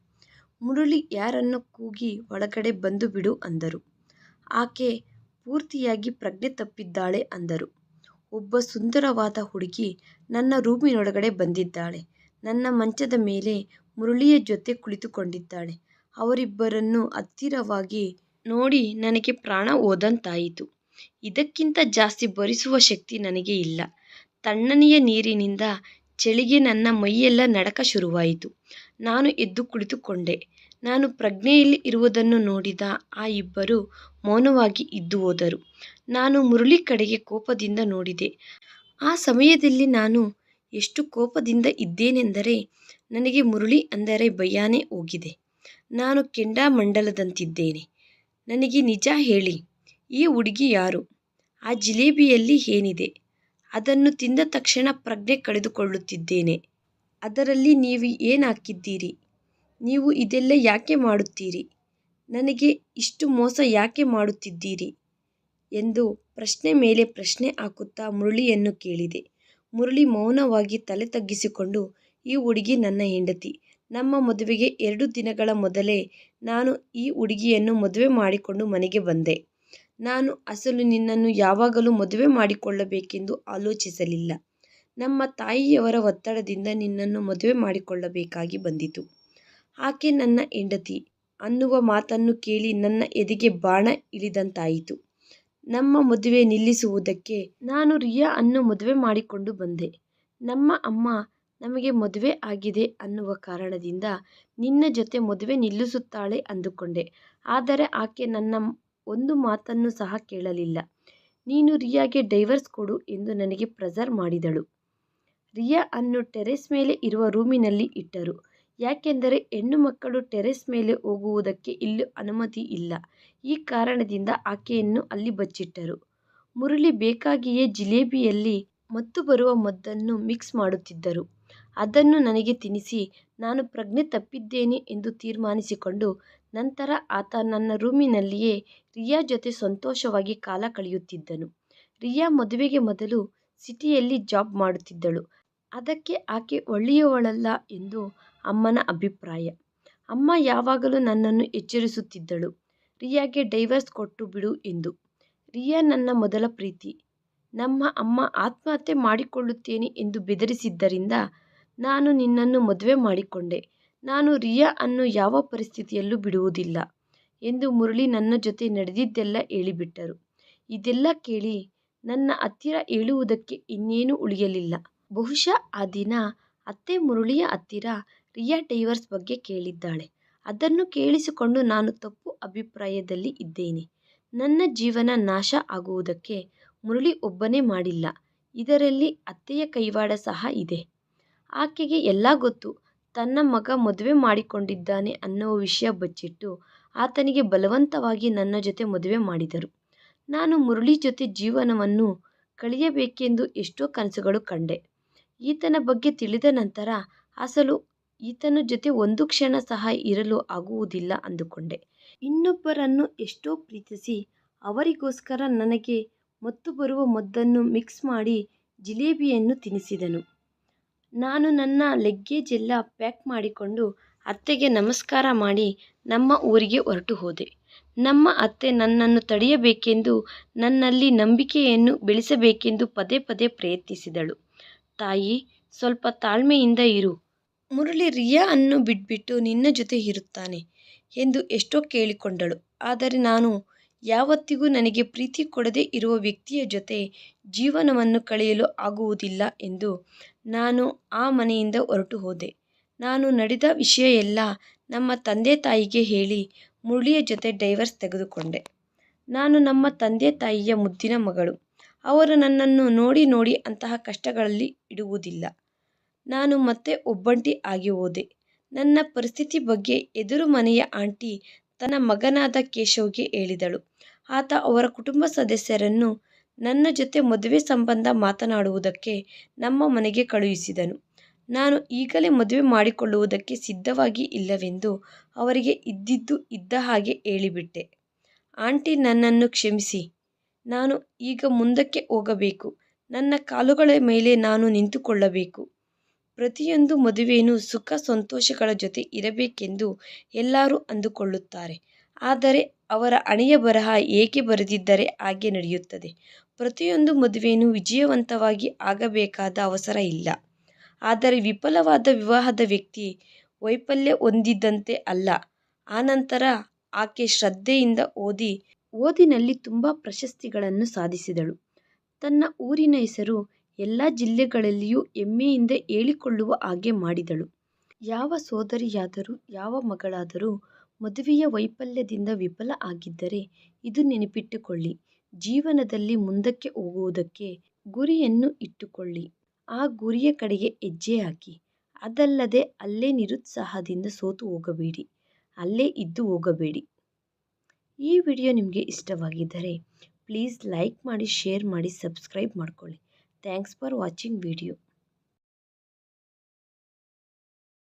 ಮುರಳಿ ಯಾರನ್ನೋ ಕೂಗಿ ಒಳಗಡೆ ಬಂದು ಬಿಡು ಅಂದರು. ಆಕೆ ಪೂರ್ತಿಯಾಗಿ ಪ್ರಜ್ಞೆ ತಪ್ಪಿದ್ದಾಳೆ ಅಂದರು. ಒಬ್ಬ ಸುಂದರವಾದ ಹುಡುಗಿ ನನ್ನ ರೂಮಿನೊಳಗಡೆ ಬಂದಿದ್ದಾಳೆ. ನನ್ನ ಮಂಚದ ಮೇಲೆ ಮುರಳಿಯ ಜೊತೆ ಕುಳಿತುಕೊಂಡಿದ್ದಾಳೆ. ಅವರಿಬ್ಬರನ್ನು ಹತ್ತಿರವಾಗಿ ನೋಡಿ ನನಗೆ ಪ್ರಾಣ ಹೋದಂತಾಯಿತು. ಇದಕ್ಕಿಂತ ಜಾಸ್ತಿ ಭರಿಸುವ ಶಕ್ತಿ ನನಗೆ ಇಲ್ಲ. ತಣ್ಣನೆಯ ನೀರಿನಿಂದ ಚಳಿಗೆ ನನ್ನ ಮೈಯೆಲ್ಲ ನಡುಕ ಶುರುವಾಯಿತು. ನಾನು ಎದ್ದು ಕುಳಿತುಕೊಂಡೆ. ನಾನು ಪ್ರಜ್ಞೆಯಲ್ಲಿ ಇರುವುದನ್ನು ನೋಡಿದ ಆ ಇಬ್ಬರು ಮೌನವಾಗಿ ಇದ್ದು ಹೋದರು. ನಾನು ಮುರಳಿ ಕಡೆಗೆ ಕೋಪದಿಂದ ನೋಡಿದೆ. ಆ ಸಮಯದಲ್ಲಿ ನಾನು ಎಷ್ಟು ಕೋಪದಿಂದ ಇದ್ದೇನೆಂದರೆ ನನಗೆ ಮುರಳಿ ಅಂದರೆ ಭಯನೇ ಹೋಗಿದೆ. ನಾನು ಕೆಂಡಾಮಂಡಲದಂತಿದ್ದೇನೆ. ನನಗೆ ನಿಜ ಹೇಳಿ, ಈ ಹುಡುಗಿ ಯಾರು? ಆ ಜಿಲೇಬಿಯಲ್ಲಿ ಏನಿದೆ? ಅದನ್ನು ತಿಂದ ತಕ್ಷಣ ಪ್ರಜ್ಞೆ ಕಳೆದುಕೊಳ್ಳುತ್ತಿದ್ದೇನೆ. ಅದರಲ್ಲಿ ನೀವು ಏನು ಹಾಕಿದ್ದೀರಿ? ನೀವು ಇದೆಲ್ಲ ಯಾಕೆ ಮಾಡುತ್ತೀರಿ? ನನಗೆ ಇಷ್ಟು ಮೋಸ ಯಾಕೆ ಮಾಡುತ್ತಿದ್ದೀರಿ ಎಂದು ಪ್ರಶ್ನೆ ಮೇಲೆ ಪ್ರಶ್ನೆ ಹಾಕುತ್ತಾ ಮುರಳಿಯನ್ನು ಕೇಳಿದೆ. ಮುರಳಿ ಮೌನವಾಗಿ ತಲೆ ತಗ್ಗಿಸಿಕೊಂಡು, ಈ ಹುಡುಗಿ ನನ್ನ ಹೆಂಡತಿ. ನಮ್ಮ ಮದುವೆಗೆ 2 ದಿನಗಳ ಮೊದಲೇ ನಾನು ಈ ಹುಡುಗಿಯನ್ನು ಮದುವೆ ಮಾಡಿಕೊಂಡು ಮನೆಗೆ ಬಂದೆ. ನಾನು ಅಸಲು ನಿನ್ನನ್ನು ಯಾವಾಗಲೂ ಮದುವೆ ಮಾಡಿಕೊಳ್ಳಬೇಕೆಂದು ಆಲೋಚಿಸಲಿಲ್ಲ. ನಮ್ಮ ತಾಯಿಯವರ ಒತ್ತಡದಿಂದ ನಿನ್ನನ್ನು ಮದುವೆ ಮಾಡಿಕೊಳ್ಳಬೇಕಾಗಿ ಬಂದಿತು. ಆಕೆ ನನ್ನ ಹೆಂಡತಿ ಅನ್ನುವ ಮಾತನ್ನು ಕೇಳಿ ನನ್ನ ಎದೆಗೆ ಬಾಣ ಇಳಿದಂತಾಯಿತು. ನಮ್ಮ ಮದುವೆ ನಿಲ್ಲಿಸುವುದಕ್ಕೆ ನಾನು ರಿಯಾ ಅನ್ನು ಮದುವೆ ಮಾಡಿಕೊಂಡು ಬಂದೆ. ನಮ್ಮ ಅಮ್ಮ ನಮಗೆ ಮದುವೆ ಆಗಿದೆ ಅನ್ನುವ ಕಾರಣದಿಂದ ನಿನ್ನ ಜೊತೆ ಮದುವೆ ನಿಲ್ಲಿಸುತ್ತಾಳೆ ಅಂದುಕೊಂಡೆ. ಆದರೆ ಆಕೆ ನನ್ನ ಒಂದು ಮಾತನ್ನು ಸಹ ಕೇಳಲಿಲ್ಲ. ನೀನು ರಿಯಾಗೆ ಡೈವರ್ಸ್ ಕೊಡು ಎಂದು ನನಗೆ ಪ್ರೆಷರ್ ಮಾಡಿದಳು. ರಿಯಾ ಅನ್ನು ಟೆರೇಸ್ ಮೇಲೆ ಇರುವ ರೂಮಿನಲ್ಲಿ ಇಟ್ಟರು. ಯಾಕೆಂದರೆ ಹೆಣ್ಣು ಮಕ್ಕಳು ಟೆರೇಸ್ ಮೇಲೆ ಹೋಗುವುದಕ್ಕೆ ಇಲ್ಲಿ ಅನುಮತಿ ಇಲ್ಲ. ಈ ಕಾರಣದಿಂದ ಆಕೆಯನ್ನು ಅಲ್ಲಿ ಬಚ್ಚಿಟ್ಟರು. ಮುರಳಿ ಬೇಕಾಗಿಯೇ ಜಿಲೇಬಿಯಲ್ಲಿ ಮತ್ತು ಬರುವ ಮದ್ದನ್ನು ಮಿಕ್ಸ್ ಮಾಡುತ್ತಿದ್ದರು. ಅದನ್ನು ನನಗೆ ತಿನ್ನಿಸಿ ನಾನು ಪ್ರಜ್ಞೆ ತಪ್ಪಿದ್ದೇನೆ ಎಂದು ತೀರ್ಮಾನಿಸಿಕೊಂಡು ನಂತರ ಆತ ನನ್ನ ರೂಮಿನಲ್ಲಿಯೇ ರಿಯಾ ಜೊತೆ ಸಂತೋಷವಾಗಿ ಕಾಲ ಕಳೆಯುತ್ತಿದ್ದನು. ರಿಯಾ ಮದುವೆಗೆ ಮೊದಲು ಸಿಟಿಯಲ್ಲಿ ಜಾಬ್ ಮಾಡುತ್ತಿದ್ದಳು. ಅದಕ್ಕೆ ಆಕೆ ಒಳ್ಳೆಯವಳಲ್ಲ ಎಂದು ಅಮ್ಮನ ಅಭಿಪ್ರಾಯ. ಅಮ್ಮ ಯಾವಾಗಲೂ ನನ್ನನ್ನು ಎಚ್ಚರಿಸುತ್ತಿದ್ದಳು, ರಿಯಾಗೆ ಡೈವರ್ಸ್ ಕೊಟ್ಟು ಬಿಡು ಎಂದು. ರಿಯಾ ನನ್ನ ಮೊದಲ ಪ್ರೀತಿ. ನಮ್ಮ ಅಮ್ಮ ಆತ್ಮಹತ್ಯೆ ಮಾಡಿಕೊಳ್ಳುತ್ತೇನೆ ಎಂದು ಬೆದರಿಸಿದ್ದರಿಂದ ನಾನು ನಿನ್ನನ್ನು ಮದುವೆ ಮಾಡಿಕೊಂಡೆ. ನಾನು ರಿಯಾ ಅನ್ನು ಯಾವ ಪರಿಸ್ಥಿತಿಯಲ್ಲೂ ಬಿಡುವುದಿಲ್ಲ ಎಂದು ಮುರಳಿ ನನ್ನ ಜೊತೆ ನಡೆದಿದ್ದೆಲ್ಲ ಹೇಳಿಬಿಟ್ಟರು. ಇದೆಲ್ಲ ಕೇಳಿ ನನ್ನ ಹತ್ತಿರ ಹೇಳುವುದಕ್ಕೆ ಇನ್ನೇನೂ ಉಳಿಯಲಿಲ್ಲ. ಬಹುಶಃ ಆ ದಿನ ಅತ್ತೆ ಮುರಳಿಯ ಹತ್ತಿರ ರಿಯಾ ಡೈವರ್ಸ್ ಬಗ್ಗೆ ಕೇಳಿದ್ದಾಳೆ. ಅದನ್ನು ಕೇಳಿಸಿಕೊಂಡು ನಾನು ತಪ್ಪು ಅಭಿಪ್ರಾಯದಲ್ಲಿ ಇದ್ದೇನೆ. ನನ್ನ ಜೀವನ ನಾಶ ಆಗುವುದಕ್ಕೆ ಮುರಳಿ ಒಬ್ಬನೇ ಮಾಡಿಲ್ಲ. ಇದರಲ್ಲಿ ಅತ್ತೆಯ ಕೈವಾಡ ಸಹ ಇದೆ. ಆಕೆಗೆ ಎಲ್ಲ ಗೊತ್ತು. ತನ್ನ ಮಗ ಮದುವೆ ಮಾಡಿಕೊಂಡಿದ್ದಾನೆ ಅನ್ನುವ ವಿಷಯ ಬಚ್ಚಿಟ್ಟು ಆತನಿಗೆ ಬಲವಂತವಾಗಿ ನನ್ನ ಜೊತೆ ಮದುವೆ ಮಾಡಿದರು. ನಾನು ಮುರಳಿ ಜೊತೆ ಜೀವನವನ್ನು ಕಳೆಯಬೇಕೆಂದು ಎಷ್ಟೋ ಕನಸುಗಳು ಕಂಡೆ. ಈತನ ಬಗ್ಗೆ ತಿಳಿದ ನಂತರ ಅಸಲು ಈತನ ಜೊತೆ ಒಂದು ಕ್ಷಣ ಸಹ ಇರಲು ಆಗುವುದಿಲ್ಲ ಅಂದುಕೊಂಡೆ. ಇನ್ನೊಬ್ಬರನ್ನು ಎಷ್ಟೋ ಪ್ರೀತಿಸಿ ಅವರಿಗೋಸ್ಕರ ನನಗೆ ಮತ್ತು ಬರುವ ಮದ್ದನ್ನು ಮಿಕ್ಸ್ ಮಾಡಿ ಜಿಲೇಬಿಯನ್ನು ತಿನ್ನಿಸಿದನು. ನಾನು ನನ್ನ ಲಗೇಜ್ ಎಲ್ಲ ಪ್ಯಾಕ್ ಮಾಡಿಕೊಂಡು ಅತ್ತೆಗೆ ನಮಸ್ಕಾರ ಮಾಡಿ ನಮ್ಮ ಊರಿಗೆ ಹೊರಟು ಹೋದೆ. ನಮ್ಮ ಅತ್ತೆ ನನ್ನನ್ನು ತಡೆಯಬೇಕೆಂದು, ನನ್ನಲ್ಲಿ ನಂಬಿಕೆಯನ್ನು ಬೆಳೆಸಬೇಕೆಂದು ಪದೇ ಪದೇ ಪ್ರಯತ್ನಿಸಿದಳು. ತಾಯಿ, ಸ್ವಲ್ಪ ತಾಳ್ಮೆಯಿಂದ ಇರು. ಮುರಳಿ ರಿಯಾ ಅನ್ನು ಬಿಟ್ಬಿಟ್ಟು ನಿನ್ನ ಜೊತೆ ಇರುತ್ತಾನೆ ಎಂದು ಎಷ್ಟೋ ಕೇಳಿಕೊಂಡಳು. ಆದರೆ ನಾನು ಯಾವತ್ತಿಗೂ ನನಗೆ ಪ್ರೀತಿ ಕೊಡದೇ ಇರುವ ವ್ಯಕ್ತಿಯ ಜೊತೆ ಜೀವನವನ್ನು ಕಳೆಯಲು ಆಗುವುದಿಲ್ಲ ಎಂದು ನಾನು ಆ ಮನೆಯಿಂದ ಹೊರಟು ಹೋದೆ. ನಾನು ನಡೆದ ವಿಷಯ ಎಲ್ಲ ನಮ್ಮ ತಂದೆ ತಾಯಿಗೆ ಹೇಳಿ ಮುರಳಿಯ ಜೊತೆ ಡೈವರ್ಸ್ ತೆಗೆದುಕೊಂಡೆ. ನಾನು ನಮ್ಮ ತಂದೆ ತಾಯಿಯ ಮುದ್ದಿನ ಮಗಳು. ಅವರು ನನ್ನನ್ನು ನೋಡಿ ನೋಡಿ ಅಂತಹ ಕಷ್ಟಗಳಲ್ಲಿ ಇಡುವುದಿಲ್ಲ. ನಾನು ಮತ್ತೆ ಒಬ್ಬಂಟಿ ಆಗಿ ಹೋದೆ. ನನ್ನ ಪರಿಸ್ಥಿತಿ ಬಗ್ಗೆ ಎದುರು ಮನೆಯ ಆಂಟಿ ತನ್ನ ಮಗನಾದ ಕೇಶವ್ಗೆ ಹೇಳಿದಳು. ಆತ ಅವರ ಕುಟುಂಬ ಸದಸ್ಯರನ್ನು ನನ್ನ ಜೊತೆ ಮದುವೆ ಸಂಬಂಧ ಮಾತನಾಡುವುದಕ್ಕೆ ನಮ್ಮ ಮನೆಗೆ ಕಳುಹಿಸಿದನು. ನಾನು ಈಗಲೇ ಮದುವೆ ಮಾಡಿಕೊಳ್ಳುವುದಕ್ಕೆ ಸಿದ್ಧವಾಗಿ ಇಲ್ಲವೆಂದು ಅವರಿಗೆ ಇದ್ದಿದ್ದು ಇದ್ದ ಹಾಗೆ ಹೇಳಿಬಿಟ್ಟೆ. ಆಂಟಿ, ನನ್ನನ್ನು ಕ್ಷಮಿಸಿ. ನಾನು ಈಗ ಮುಂದಕ್ಕೆ ಹೋಗಬೇಕು. ನನ್ನ ಕಾಲುಗಳ ಮೇಲೆ ನಾನು ನಿಂತುಕೊಳ್ಳಬೇಕು. ಪ್ರತಿಯೊಂದು ಮದುವೆಯೂ ಸುಖ ಸಂತೋಷಗಳ ಜೊತೆ ಇರಬೇಕೆಂದು ಎಲ್ಲರೂ ಅಂದುಕೊಳ್ಳುತ್ತಾರೆ. ಆದರೆ ಅವರ ಹಣೆಯ ಬರಹ ಹೇಗೆ ಬರೆದಿದ್ದರೆ ಹಾಗೆ ನಡೆಯುತ್ತದೆ. ಪ್ರತಿಯೊಂದು ಮದುವೆಯೂ ವಿಜಯವಂತವಾಗಿ ಆಗಬೇಕಾದ ಅವಸರ ಇಲ್ಲ. ಆದರೆ ವಿಫಲವಾದ ವಿವಾಹದ ವ್ಯಕ್ತಿ ವೈಫಲ್ಯ ಹೊಂದಿದಂತೆ ಅಲ್ಲ. ಆನಂತರ ಆಕೆ ಶ್ರದ್ಧೆಯಿಂದ ಓದಿನಲ್ಲಿ ತುಂಬ ಪ್ರಶಸ್ತಿಗಳನ್ನು ಸಾಧಿಸಿದಳು. ತನ್ನ ಊರಿನ ಹೆಸರು ಎಲ್ಲ ಜಿಲ್ಲೆಗಳಲ್ಲಿಯೂ ಹೆಮ್ಮೆಯಿಂದ ಹೇಳಿಕೊಳ್ಳುವ ಹಾಗೆ ಮಾಡಿದಳು. ಯಾವ ಸೋದರಿಯಾದರೂ, ಯಾವ ಮಗಳಾದರೂ ಮದುವೆಯ ವೈಫಲ್ಯದಿಂದ ವಿಫಲ ಆಗಿದ್ದರೆ ಇದು ನೆನಪಿಟ್ಟುಕೊಳ್ಳಿ. ಜೀವನದಲ್ಲಿ ಮುಂದಕ್ಕೆ ಹೋಗುವುದಕ್ಕೆ ಗುರಿಯನ್ನು ಇಟ್ಟುಕೊಳ್ಳಿ. ಆ ಗುರಿಯ ಕಡೆಗೆ ಹೆಜ್ಜೆ ಹಾಕಿ. ಅದಲ್ಲದೆ ಅಲ್ಲೇ ನಿರುತ್ಸಾಹದಿಂದ ಸೋತು ಹೋಗಬೇಡಿ. ಅಲ್ಲೇ ಇದ್ದು ಹೋಗಬೇಡಿ. ಈ ವಿಡಿಯೋ ನಿಮಗೆ ಇಷ್ಟವಾಗಿದ್ದರೆ ಪ್ಲೀಸ್ ಲೈಕ್ ಮಾಡಿ, ಶೇರ್ ಮಾಡಿ, ಸಬ್ಸ್ಕ್ರೈಬ್ ಮಾಡ್ಕೊಳ್ಳಿ. Thanks for watching video.